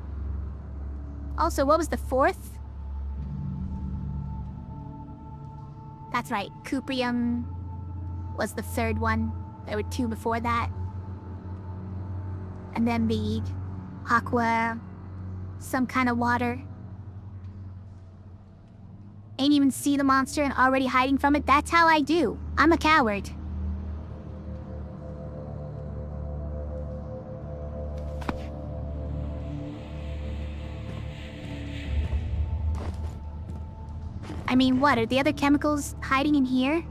S1: Also, what was the 4th? That's right, cuprium was the 3rd one. There were 2 before that. And then the aqua, some kind of water. Ain't even see the monster and already hiding from it. That's how I do. I'm a coward. I mean, what? Are the other chemicals hiding in here?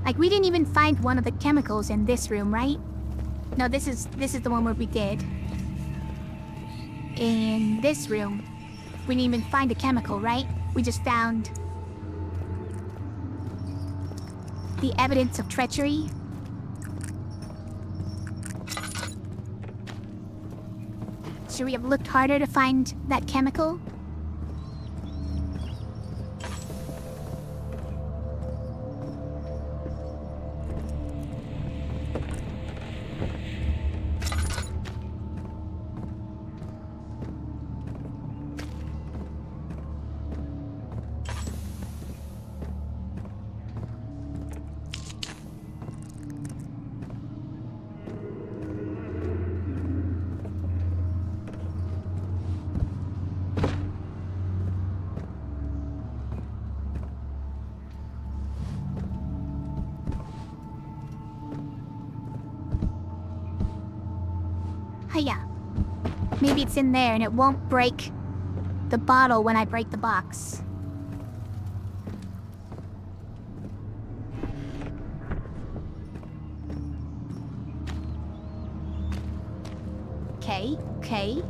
S1: Like, we didn't even find one of the chemicals in this room, right? No, this is the one where we did. In this room, we didn't even find a chemical, right? We just found the evidence of treachery. Should we have looked harder to find that chemical? Hiya. Maybe it's in there and it won't break the bottle when I break the box. Okay.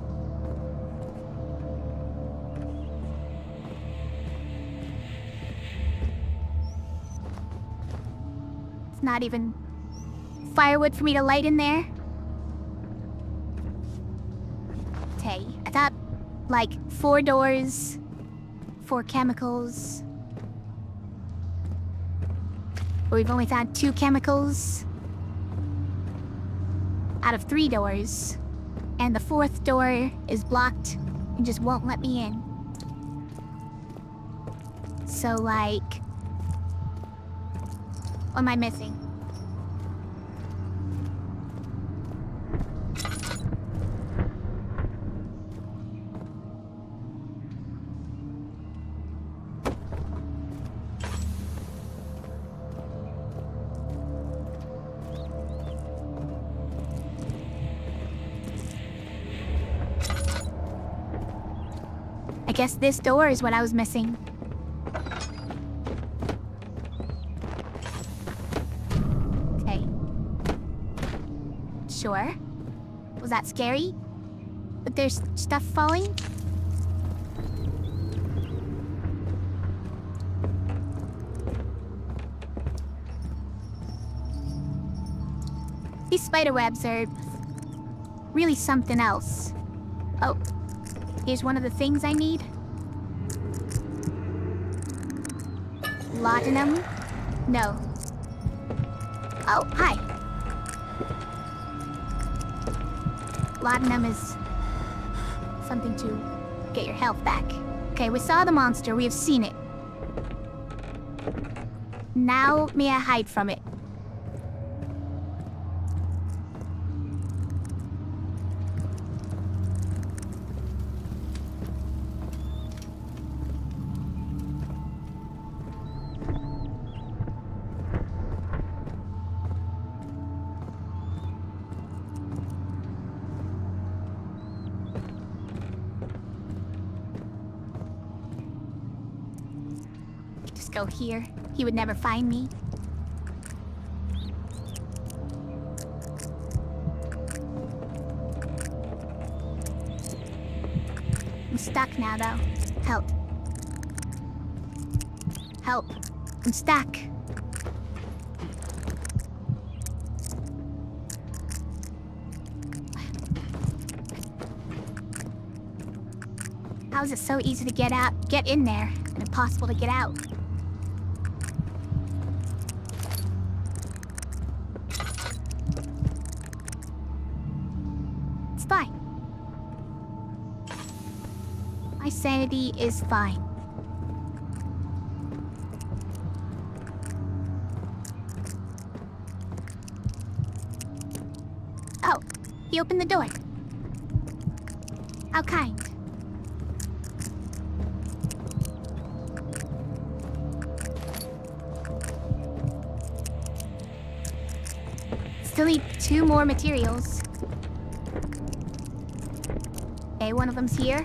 S1: It's not even firewood for me to light in there. Okay, I thought, like, 4 doors, 4 chemicals. But we've only found 2 chemicals out of 3 doors. And the 4th door is blocked and just won't let me in. So, like, what am I missing? I guess this door is what I was missing. Okay. Sure. Was that scary? But there's stuff falling? These spider webs are really something else. Oh. Here's one of the things I need. Laudanum? No. Oh, hi. Laudanum is something to get your health back. Okay, we saw the monster. We have seen it. Now may I hide from it? just go here. He would never find me. I'm stuck now, though. Help. Help. I'm stuck. How is it so easy to get in there, and impossible to get out? It's fine. My sanity is fine. Oh, he opened the door. How kind. Still need 2 more materials. Okay, one of them's here.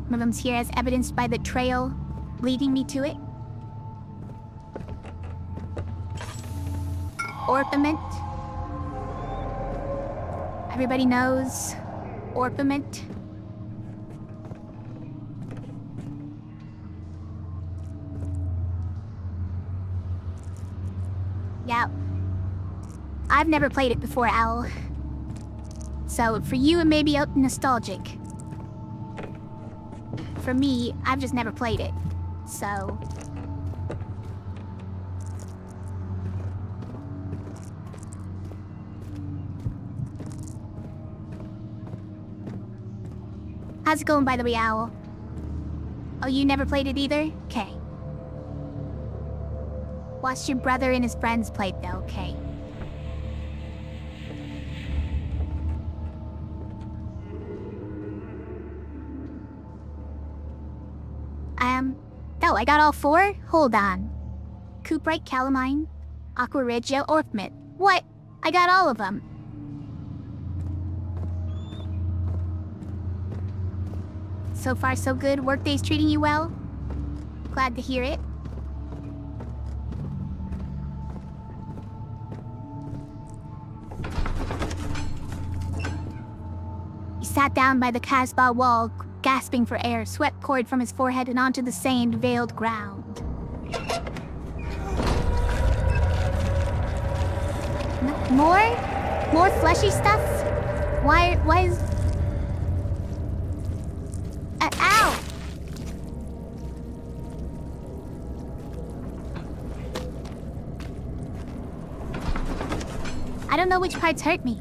S1: One of them's here as evidenced by the trail leading me to it. Orpiment. Everybody knows orpiment. Yeah. I've never played it before, Owl. So for you, it may be nostalgic. For me, I've just never played it. So... How's it going, by the way, Owl? Oh, you never played it either? Okay. Watched your brother and his friends play, though, okay. Oh, I got all 4? Hold on. Cooprite, Calamine, Aqua Regia, Orpiment. What? I got all of them. So far, so good. Workday's treating you well? Glad to hear it. He sat down by the Casbah wall, gasping for air. Sweat poured from his forehead and onto the sand-veiled ground. More fleshy stuff? Why is... Ow! I don't know which parts hurt me.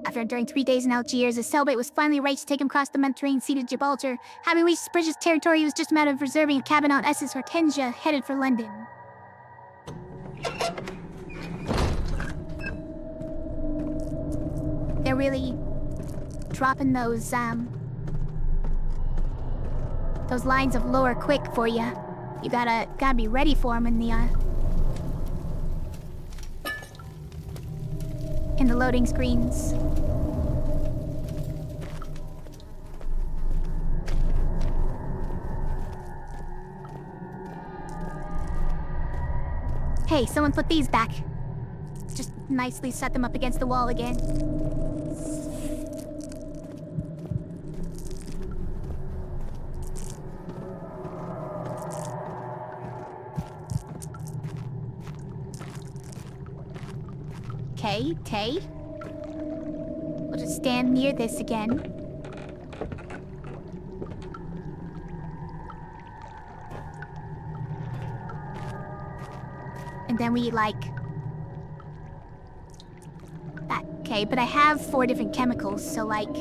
S1: After enduring 3 days in Algiers, a cellmate was finally right to take him across the Mediterranean Sea to Gibraltar. Having reached British territory, he was just a matter of reserving a cabin on SS Hortensia, headed for London. They're really dropping those lines of lore quick for you. You gotta be ready for them in the loading screens. Hey, someone put these back. Just nicely set them up against the wall again. Okay. We'll just stand near this again. And then we, that. Okay, but I have 4 different chemicals, so, okay.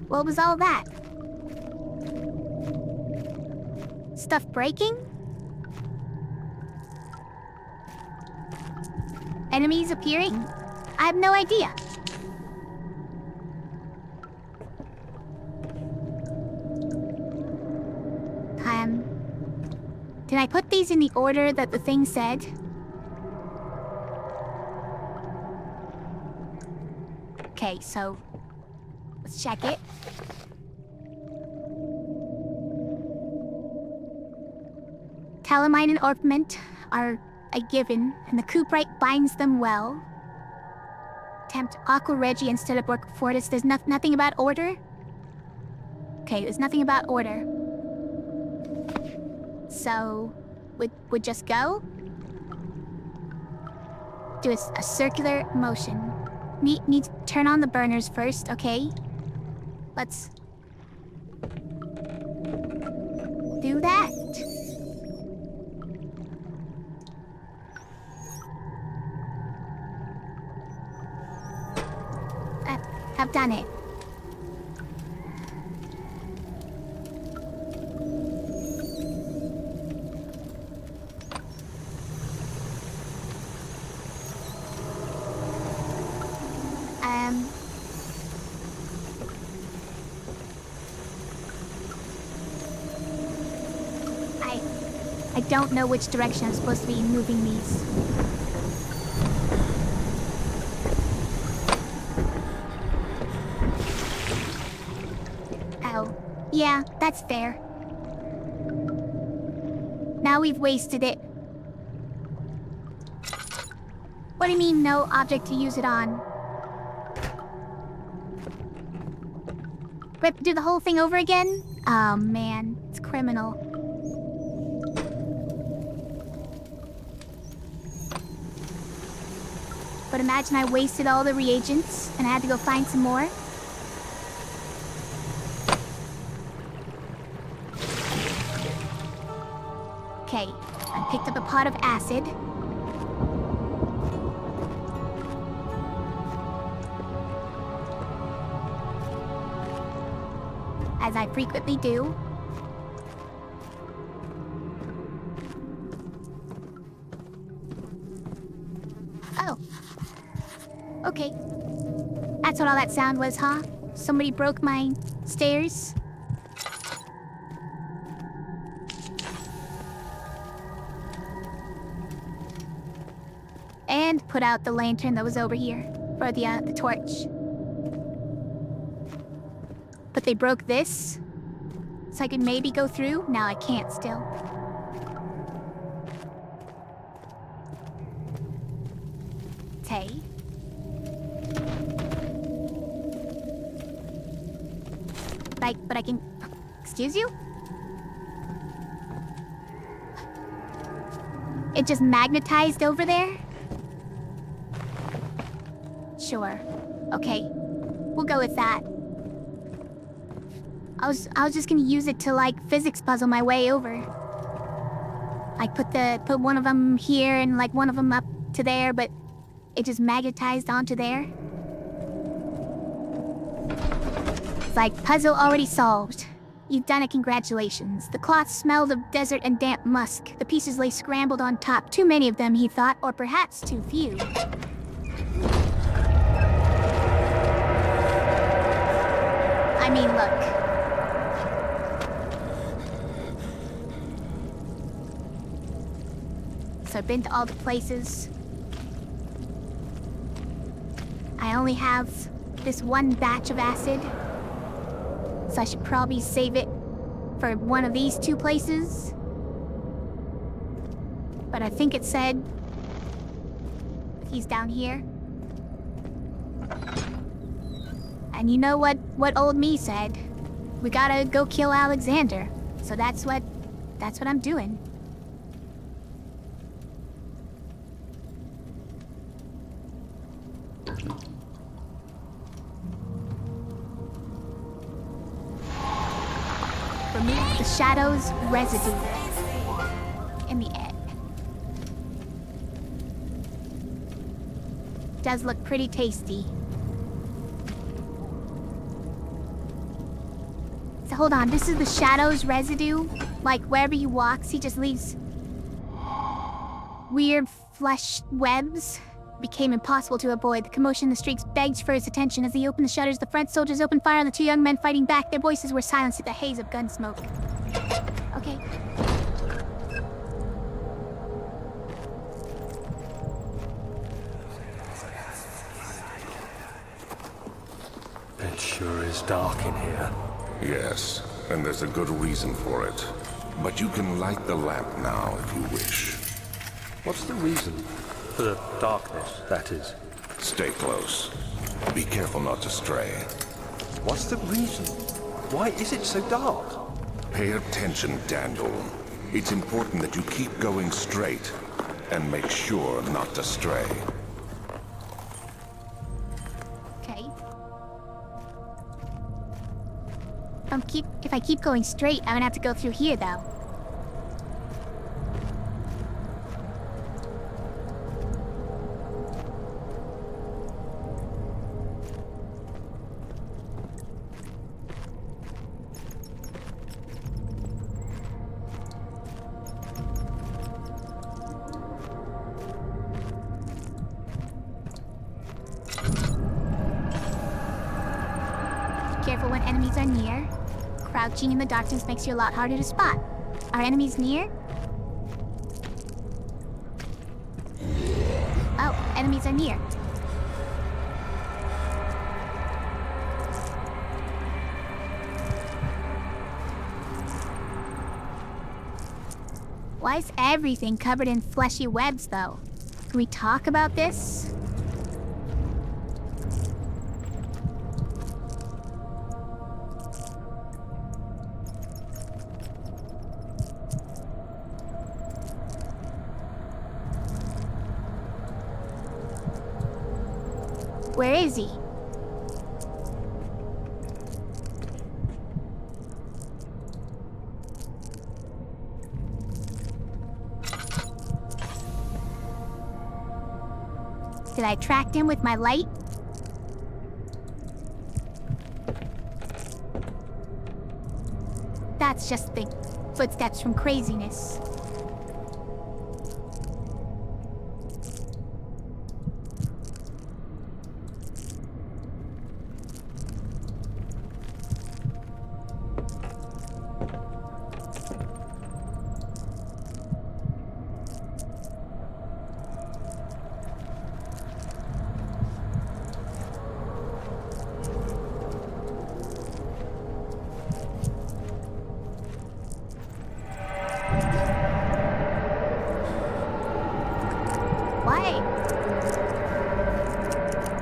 S1: What was all that? Stuff breaking? Enemies appearing? I have no idea. Did I put these in the order that the thing said? Okay, so let's check it. Calamine and orpiment are a given, and the cuprite binds them well. Tempt aqua regi instead of Borg fortis. There's nothing about order? Okay, there's nothing about order. So, would just go? Do a circular motion. Need to turn on the burners first, okay? Let's do that. I've done it. I don't know which direction I'm supposed to be moving these. Oh, yeah, that's fair. Now we've wasted it. What do you mean, no object to use it on? Rip, do the whole thing over again? Oh man, it's criminal. But imagine I wasted all the reagents and I had to go find some more. Okay, I picked up a pot of acid. As I frequently do. Oh. Okay. That's what all that sound was, huh? Somebody broke my stairs? And put out the lantern that was over here for the torch. But they broke this, so I could maybe go through. Now I can't still. Okay. But I can... Excuse you? It just magnetized over there? Sure. Okay. We'll go with that. I was just gonna use it to, like, physics puzzle my way over. Like, put one of them here and, like, one of them up to there, but it just magnetized onto there. It's like, puzzle already solved. You've done it, congratulations. The cloth smelled of desert and damp musk. The pieces lay scrambled on top. Too many of them, he thought, or perhaps too few. I mean, look. So I've been to all the places. I only have this one batch of acid. So I should probably save it for one of these two places. But I think it said he's down here. And you know what old me said? We gotta go kill Alexander. So that's what I'm doing. Remove the shadow's residue in the egg. Does look pretty tasty. hold on. This is the Shadow's residue. Like, wherever he walks, he just leaves weird flesh webs. Became impossible to avoid. The commotion in the streets begged for his attention. As he opened the shutters, the French soldiers opened fire on the two young men fighting back. Their voices were silenced in the haze of gun smoke. Okay.
S2: It sure is dark in here.
S3: Yes, and there's a good reason for it. But you can light the lamp now if you wish.
S2: What's the reason? For the darkness, that is.
S3: Stay close. Be careful not to stray.
S2: What's the reason? Why is it so dark?
S3: Pay attention, Daniel. It's important that you keep going straight and make sure not to stray.
S1: Okay. If I keep going straight, I'm gonna have to go through here, though. Careful when enemies are near. Crouching in the darkness makes you a lot harder to spot. Are enemies near? Oh, enemies are near. Why is everything covered in fleshy webs, though? Can we talk about this? Where is he? Did I attract him with my light? That's just the footsteps from craziness.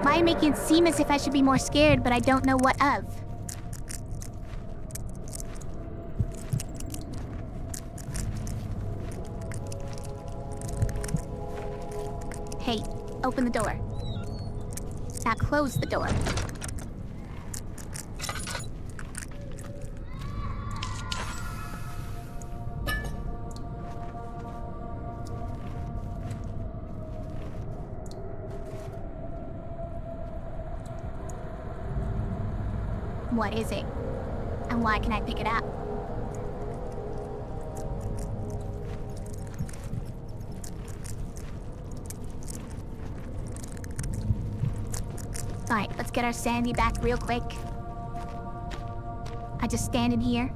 S1: Why making it seem as if I should be more scared, but I don't know what of? Hey, open the door. Now close the door. What is it? And why can I pick it up? Alright, let's get our sanity back real quick. I just stand in here.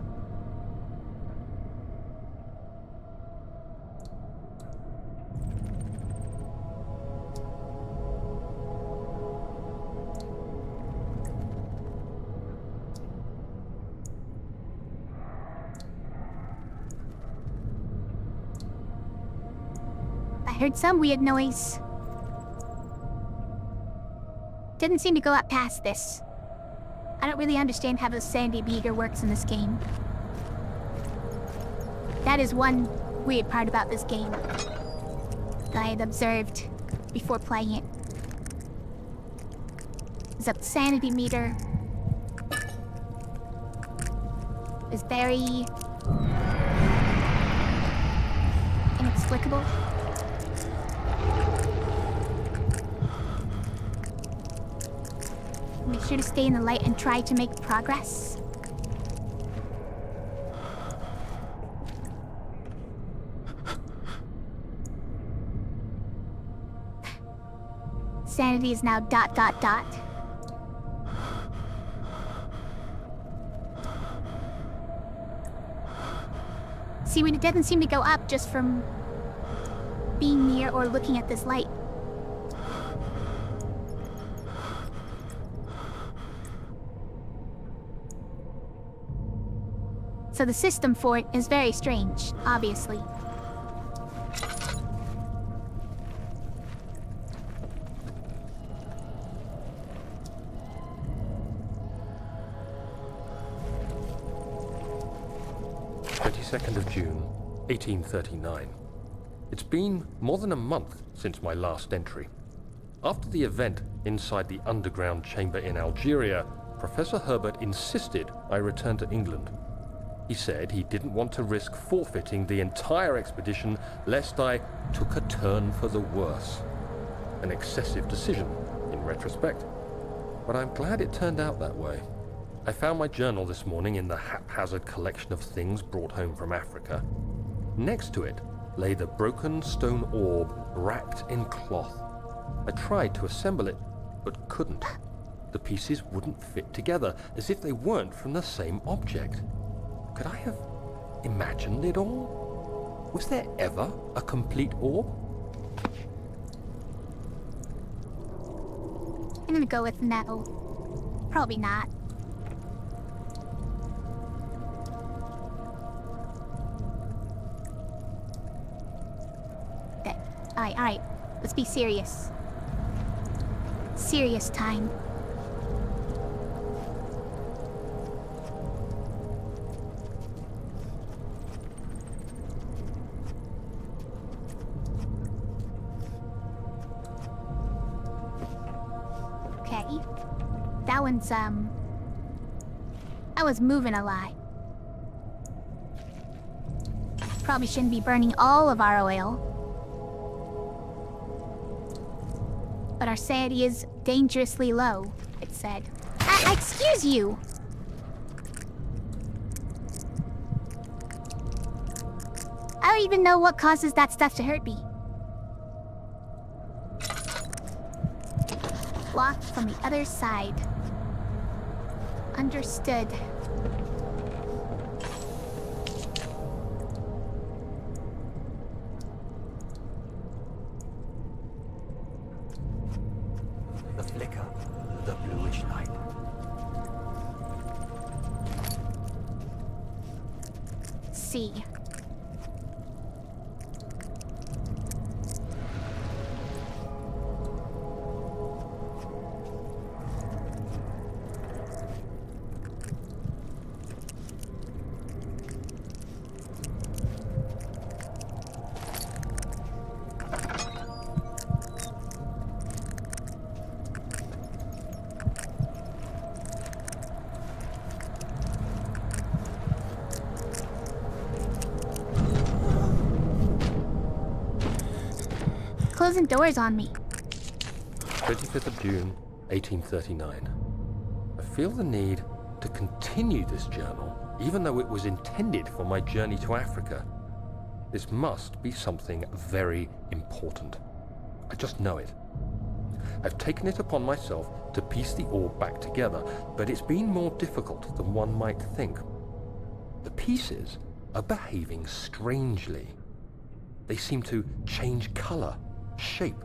S1: I heard some weird noise. Didn't seem to go up past this. I don't really understand how the sanity meter works in this game. That is one weird part about this game that I had observed before playing it. Is that the sanity meter is very inexplicable. Make sure to stay in the light and try to make progress. Sanity is now ... See, it doesn't seem to go up just from being near or looking at this light. So the system for it is very strange, obviously.
S2: Of June, 1839. It's been more than a month since my last entry. After the event inside the underground chamber in Algeria, Professor Herbert insisted I return to England. He said he didn't want to risk forfeiting the entire expedition lest I took a turn for the worse. An excessive decision, in retrospect. But I'm glad it turned out that way. I found my journal this morning in the haphazard collection of things brought home from Africa. Next to it lay the broken stone orb wrapped in cloth. I tried to assemble it, but couldn't. The pieces wouldn't fit together, as if they weren't from the same object. Could I have imagined it all? Was there ever a complete orb?
S1: I'm gonna go with no. Probably not. Alright. Let's be serious. Serious time. Okay. That one's, that was moving a lot. Probably shouldn't be burning all of our oil. But our sanity is dangerously low, it said. Excuse you! I don't even know what causes that stuff to hurt me. Blocked from the other side. Understood.
S2: The flicker, the bluish light.
S1: See. Closing doors on me.
S2: 25th of June, 1839. I feel the need to continue this journal, even though it was intended for my journey to Africa. This must be something very important. I just know it. I've taken it upon myself to piece the orb back together, but it's been more difficult than one might think. The pieces are behaving strangely. They seem to change color, shape,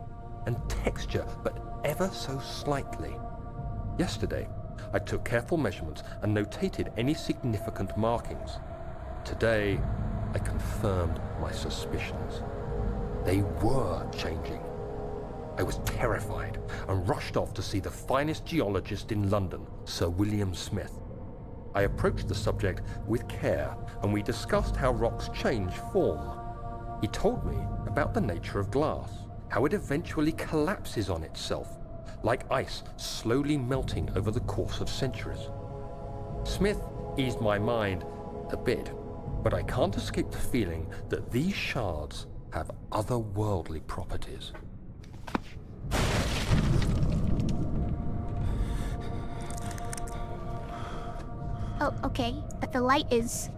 S2: and texture, but ever so slightly. Yesterday, I took careful measurements and notated any significant markings. Today, I confirmed my suspicions. They were changing. I was terrified and rushed off to see the finest geologist in London, Sir William Smith. I approached the subject with care, and we discussed how rocks change form. He told me about the nature of glass, how it eventually collapses on itself, like ice slowly melting over the course of centuries. Smith eased my mind a bit, but I can't escape the feeling that these shards have otherworldly properties.
S1: Oh, okay, but the light is...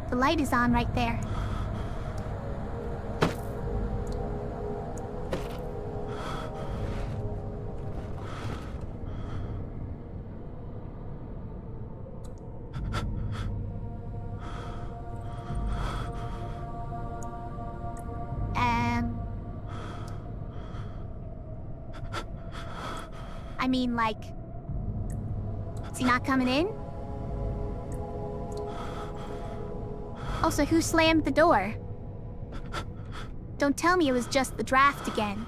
S1: The light is on right there. I mean, like... Is he not coming in? Also, who slammed the door? Don't tell me it was just the draft again.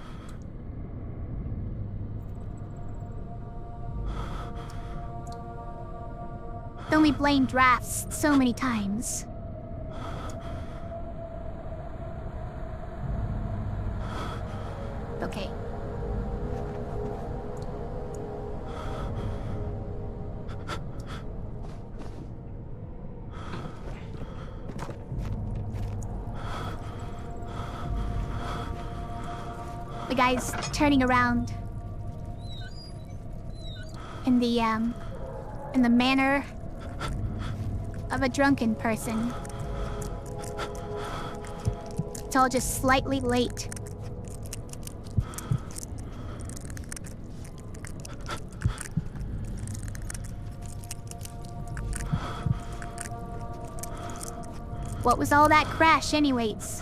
S1: Don't we blame drafts so many times? Okay. The guy's turning around in the manner of a drunken person. It's all just slightly late. What was all that crash anyways?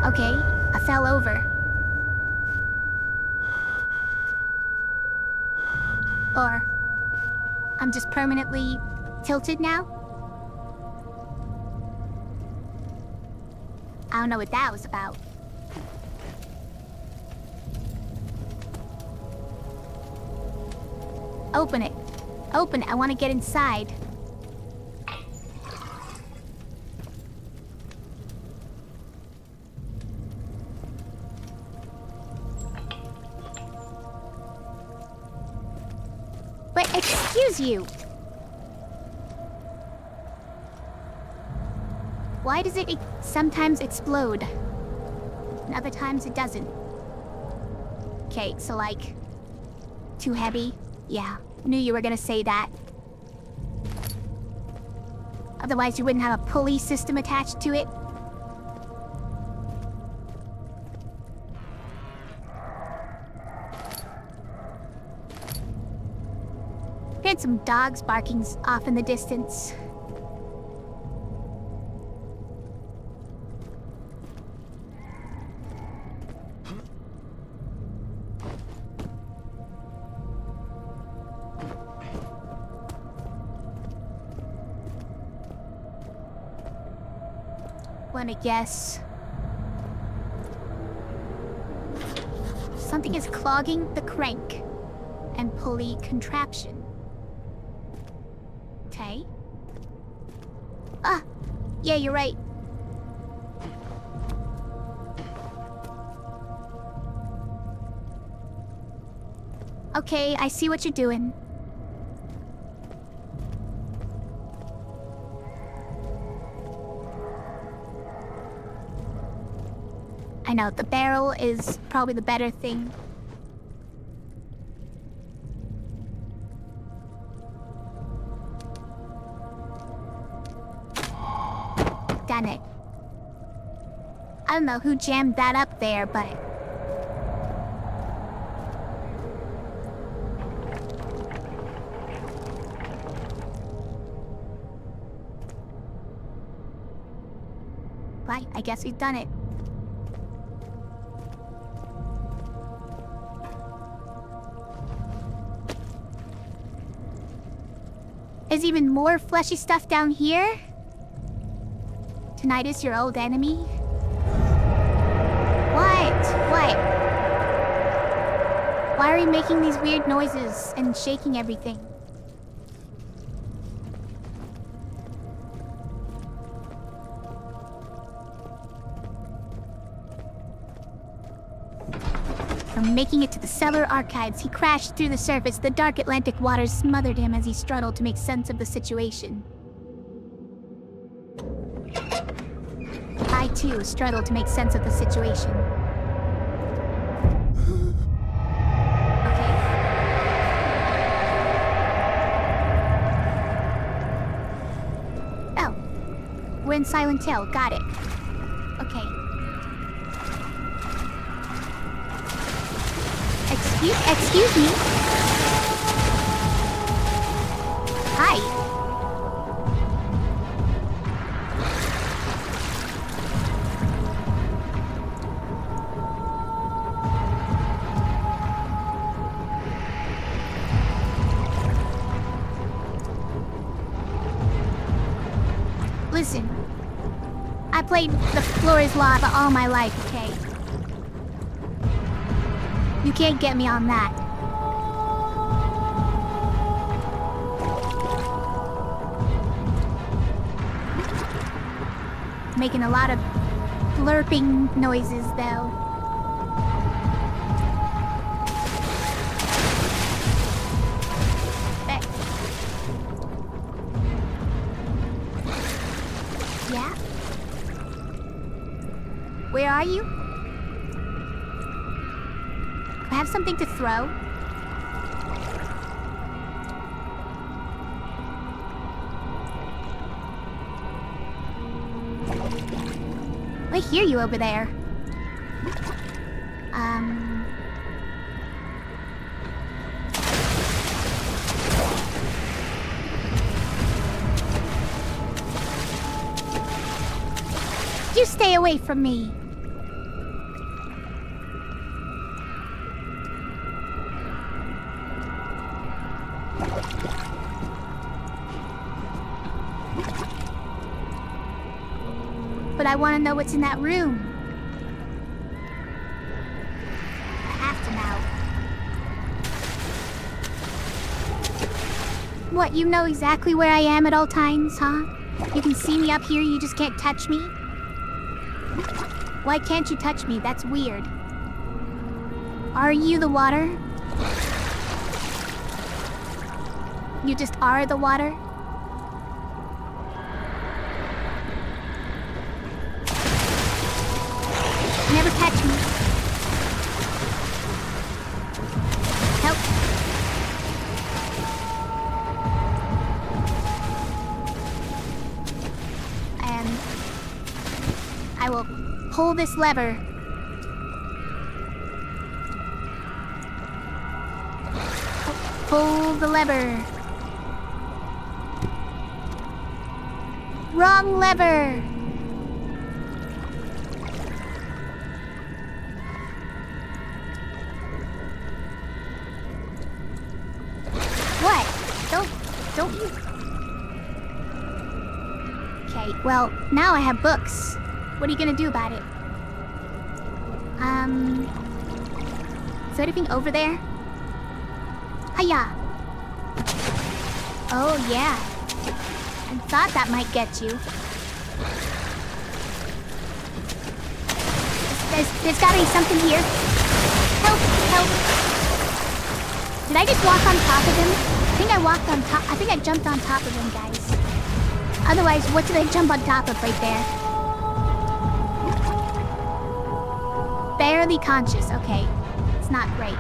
S1: Okay, I fell over. Or I'm just permanently tilted now? I don't know what that was about. Open it. Open it. I want to get inside. But excuse you. Why does it sometimes explode? And other times it doesn't. Okay, so like... Too heavy? Yeah, knew you were gonna say that. Otherwise you wouldn't have a pulley system attached to it. Heard some dogs barking off in the distance. Wanna guess? Something is clogging the crank and pulley contraption. Okay. Ah! Yeah, you're right. Okay, I see what you're doing. I know, the barrel is probably the better thing. Damn it. I don't know who jammed that up there, but... Right, I guess we've done it. Is even more fleshy stuff down here? Tinnitus, your old enemy? What? What? Why are you making these weird noises and shaking everything? From making it to the cellar archives, he crashed through the surface. The dark Atlantic waters smothered him as he struggled to make sense of the situation. I, too, struggled to make sense of the situation. Okay. Oh. We're in Silent Hill. Got it. Okay. Excuse me? Hi. Listen. I played the floor is lava all my life, okay? You can't get me on that. Making a lot of blurping noises, though. Yeah? Where are you? I have something to throw. I hear you over there. You stay away from me. But I want to know what's in that room. I have to know. What, you know exactly where I am at all times, huh? You can see me up here, you just can't touch me? Why can't you touch me? That's weird. Are you the water? You just are the water? Never catch me. Help. And I will pull this lever. Pull the lever. Wrong lever. What? Don't you? Okay, well, now I have books. What are you gonna do about it? Is there anything over there? Hiya! Oh, yeah. I thought that might get you. There's gotta be something here. Help! Help! Did I just walk on top of him? I think I jumped on top of him, guys. Otherwise, what did I jump on top of right there? Barely conscious, okay. It's not great.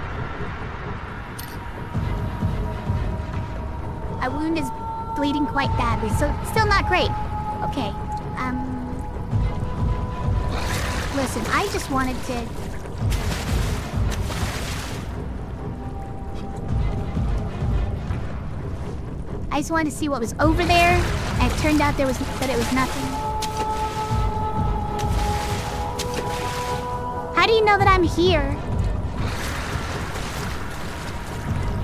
S1: My wound is bleeding quite badly, so still not great. Okay, listen, I just wanted to... I just wanted to see what was over there, and it turned out that it was nothing. How do you know that I'm here?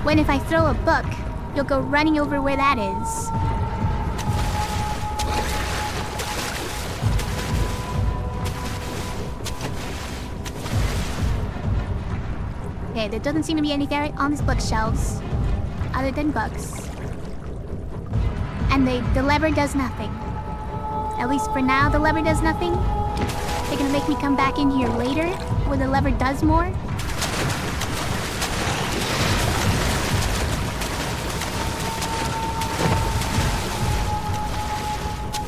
S1: When if I throw a book, you'll go running over where that is. Okay, there doesn't seem to be anything on these bookshelves other than books. And the lever does nothing. At least for now, the lever does nothing. They're gonna make me come back in here later, where the lever does more.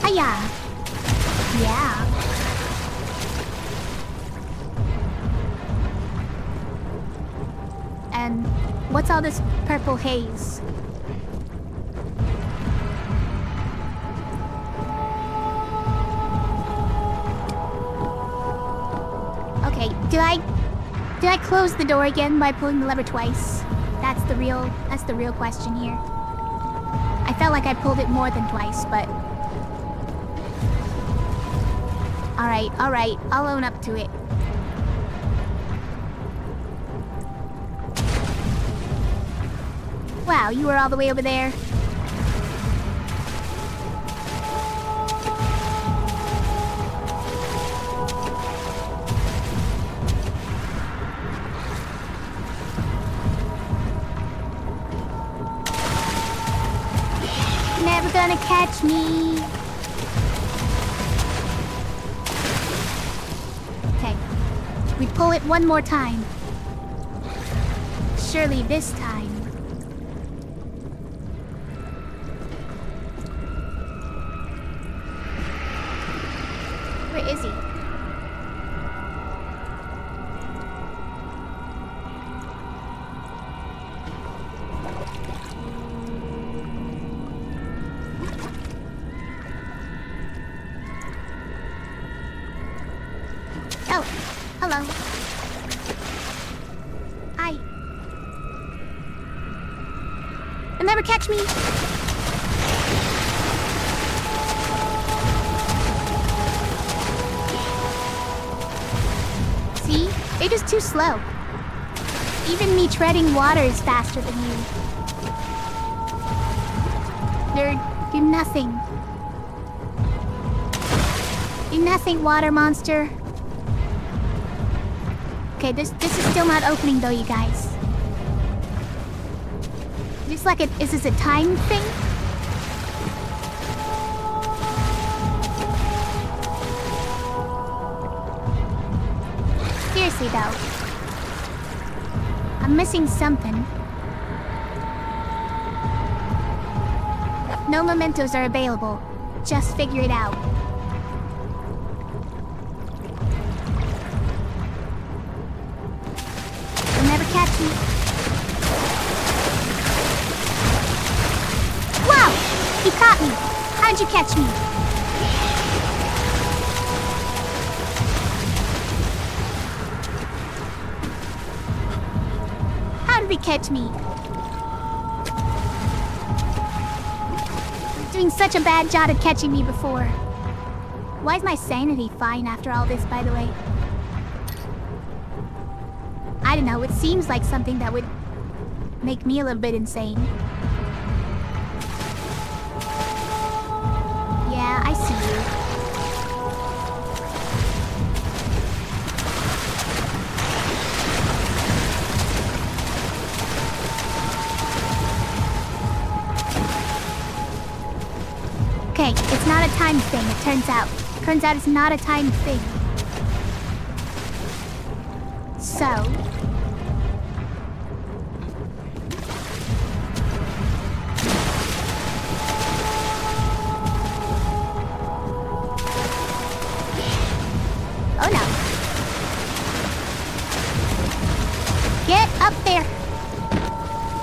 S1: Hiya! Yeah. And what's all this purple haze? Okay, did I close the door again by pulling the lever twice? That's the real question here. I felt like I pulled it more than twice, but... Alright, I'll own up to it. Wow, you were all the way over there. gonna catch me. Okay. We pull it one more time. Surely this time. Where is he? Oh, hello. Hi. Remember, catch me. See? They're just too slow. Even me treading water is faster than you. You're nothing. You're nothing, water monster. Okay, this is still not opening though, you guys. Just like it, is this a time thing? Seriously though. I'm missing something. No mementos are available. Just figure it out. You'll never catch me. Wow! You caught me! How'd you catch me? How did he catch me? Doing such a bad job at catching me before. Why is my sanity fine after all this, by the way? I don't know, it seems like something that would make me a little bit insane. Yeah, I see you. Okay, it's not a time thing, it turns out. Turns out it's not a time thing. So... oh no. Get up there!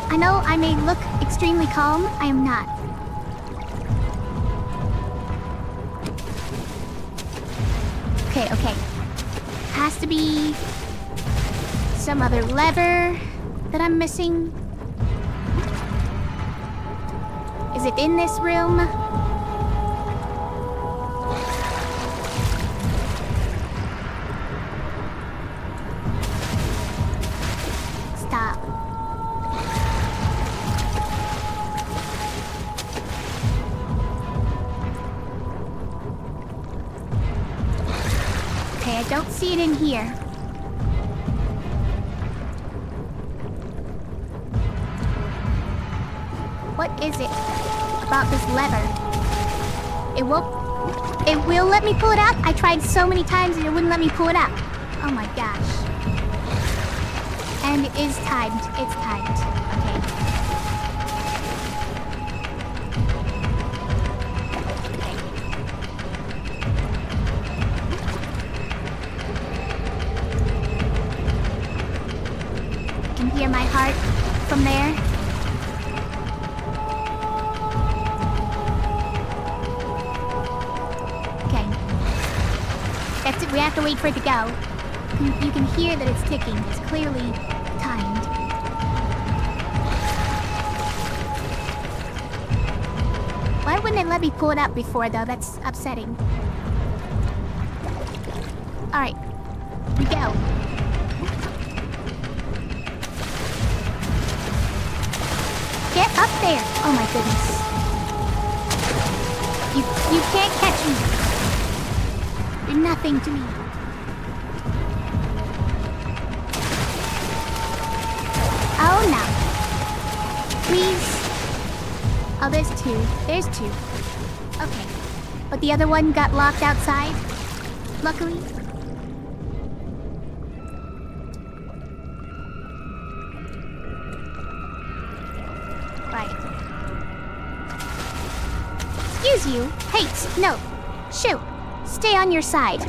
S1: I know I may look extremely calm, I am not. Okay. Has to be some other lever that I'm missing. Is it in this room? Stop. Okay, I don't see it in here. What is it about this lever? It will let me pull it out? I tried so many times and it wouldn't let me pull it out. Oh my gosh. And it is timed. It's timed. Hear my heart from there. Okay. That's it. We have to wait for it to go. You can hear that it's ticking. It's clearly timed. Why wouldn't it let me pull it up before, though? That's upsetting. Alright. We go. Get up there! Oh my goodness. You can't catch me. You're nothing to me. Oh no. Please. Oh, there's two. There's two. Okay. But the other one got locked outside, luckily. Right. Excuse you. Hey, no. Shoot. Stay on your side.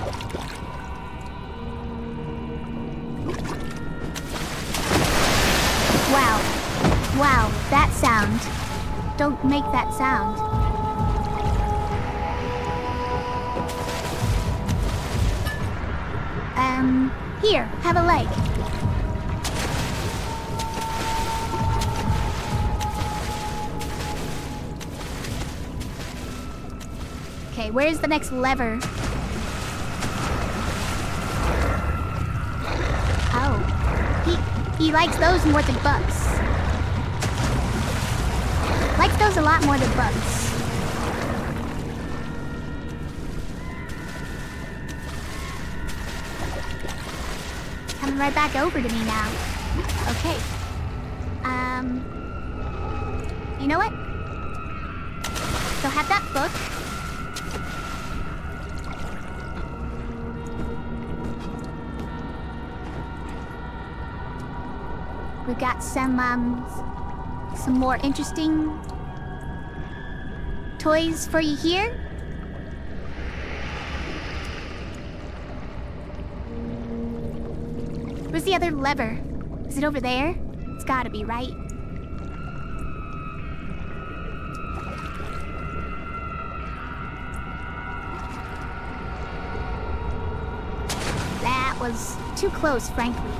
S1: Wow. Wow, that sound. Don't make that sound. Here, have a leg. Okay, where's the next lever? Oh, he likes those more than bugs. Likes those a lot more than bugs. Coming right back over to me now. Okay. You know what? So have that book. We've got some more interesting toys for you here. Where's the other lever? Is it over there? It's gotta be, right? That was too close, frankly.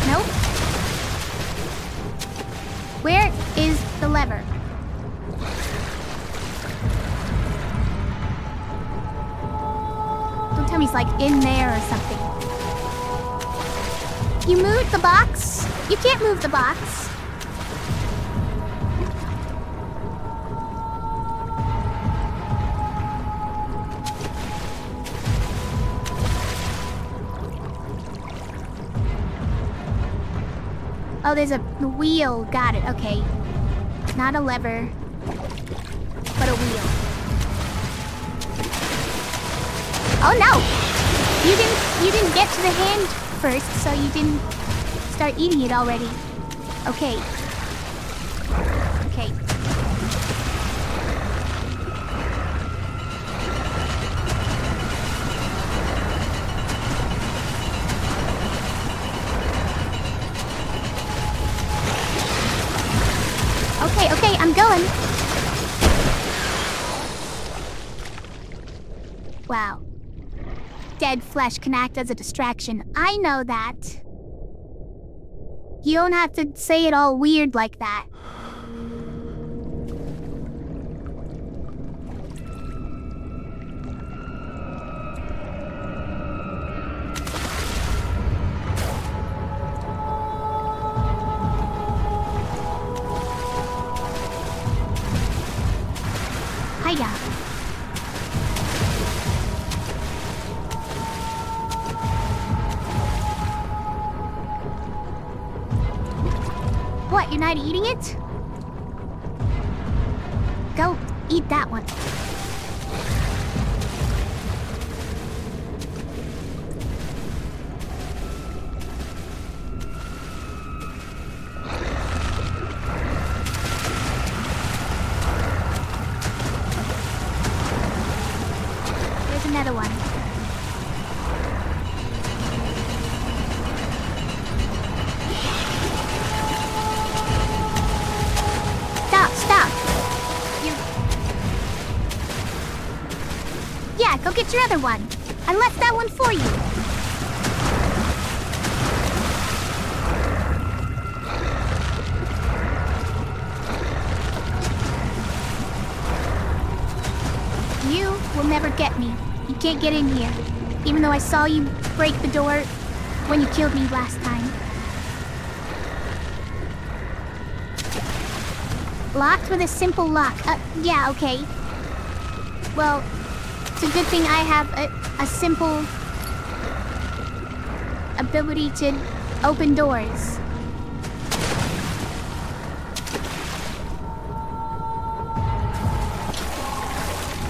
S1: Nope. Where is the lever? Don't tell me it's like in there or something. You moved the box? You can't move the box. Oh, there's a wheel. Got it. Okay. Not a lever, but a wheel. Oh no! You didn't get to the hand first, so you didn't start eating it already. Okay. Okay. Okay, I'm going. Wow. Dead flesh can act as a distraction. I know that. You don't have to say it all weird like that. Hiya. What, you're not eating it? Go eat that one. There's another one. Stop. Yeah, go get your other one. I left that one for you. You will never get me. You can't get in here. Even though I saw you break the door when you killed me last time. Locked with a simple lock. Yeah, okay. Well, it's a good thing I have a simple ability to open doors.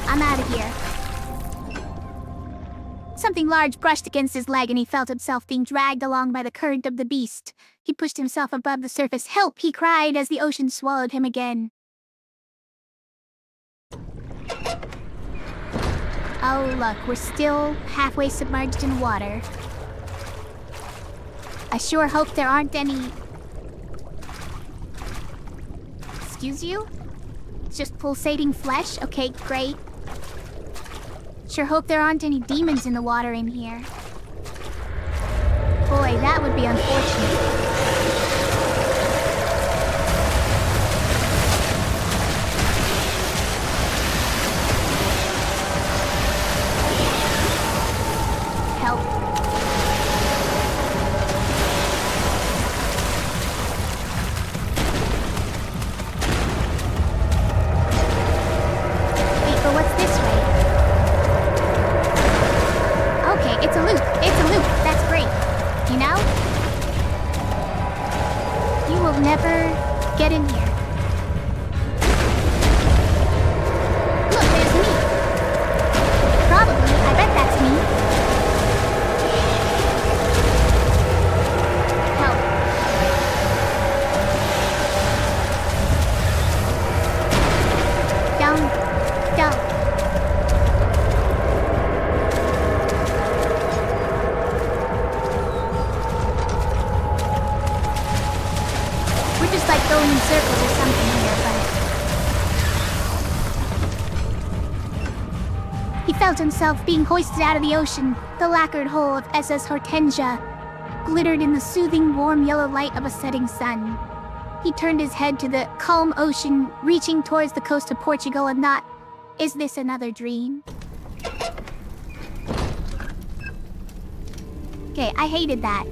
S1: I'm out of here. Something large brushed against his leg and he felt himself being dragged along by the current of the beast. He pushed himself above the surface. "Help!" he cried as the ocean swallowed him again. Oh look, we're still halfway submerged in water. I sure hope there aren't any... Excuse you? It's just pulsating flesh? Okay, great. Sure hope there aren't any demons in the water in here. Boy, that would be unfortunate. Help. Wait, but what's this way? Okay, it's a loop. It's a loop. That's great. You know? You will never get in here. Look, there's me. Probably. I bet that's me. Help. Down. Down. We're just like going in circles or something here, but... He felt himself being hoisted out of the ocean. The lacquered hull of SS Hortensia glittered in the soothing, warm yellow light of a setting sun. He turned his head to the calm ocean, reaching towards the coast of Portugal and thought, is this another dream? Okay, I hated that.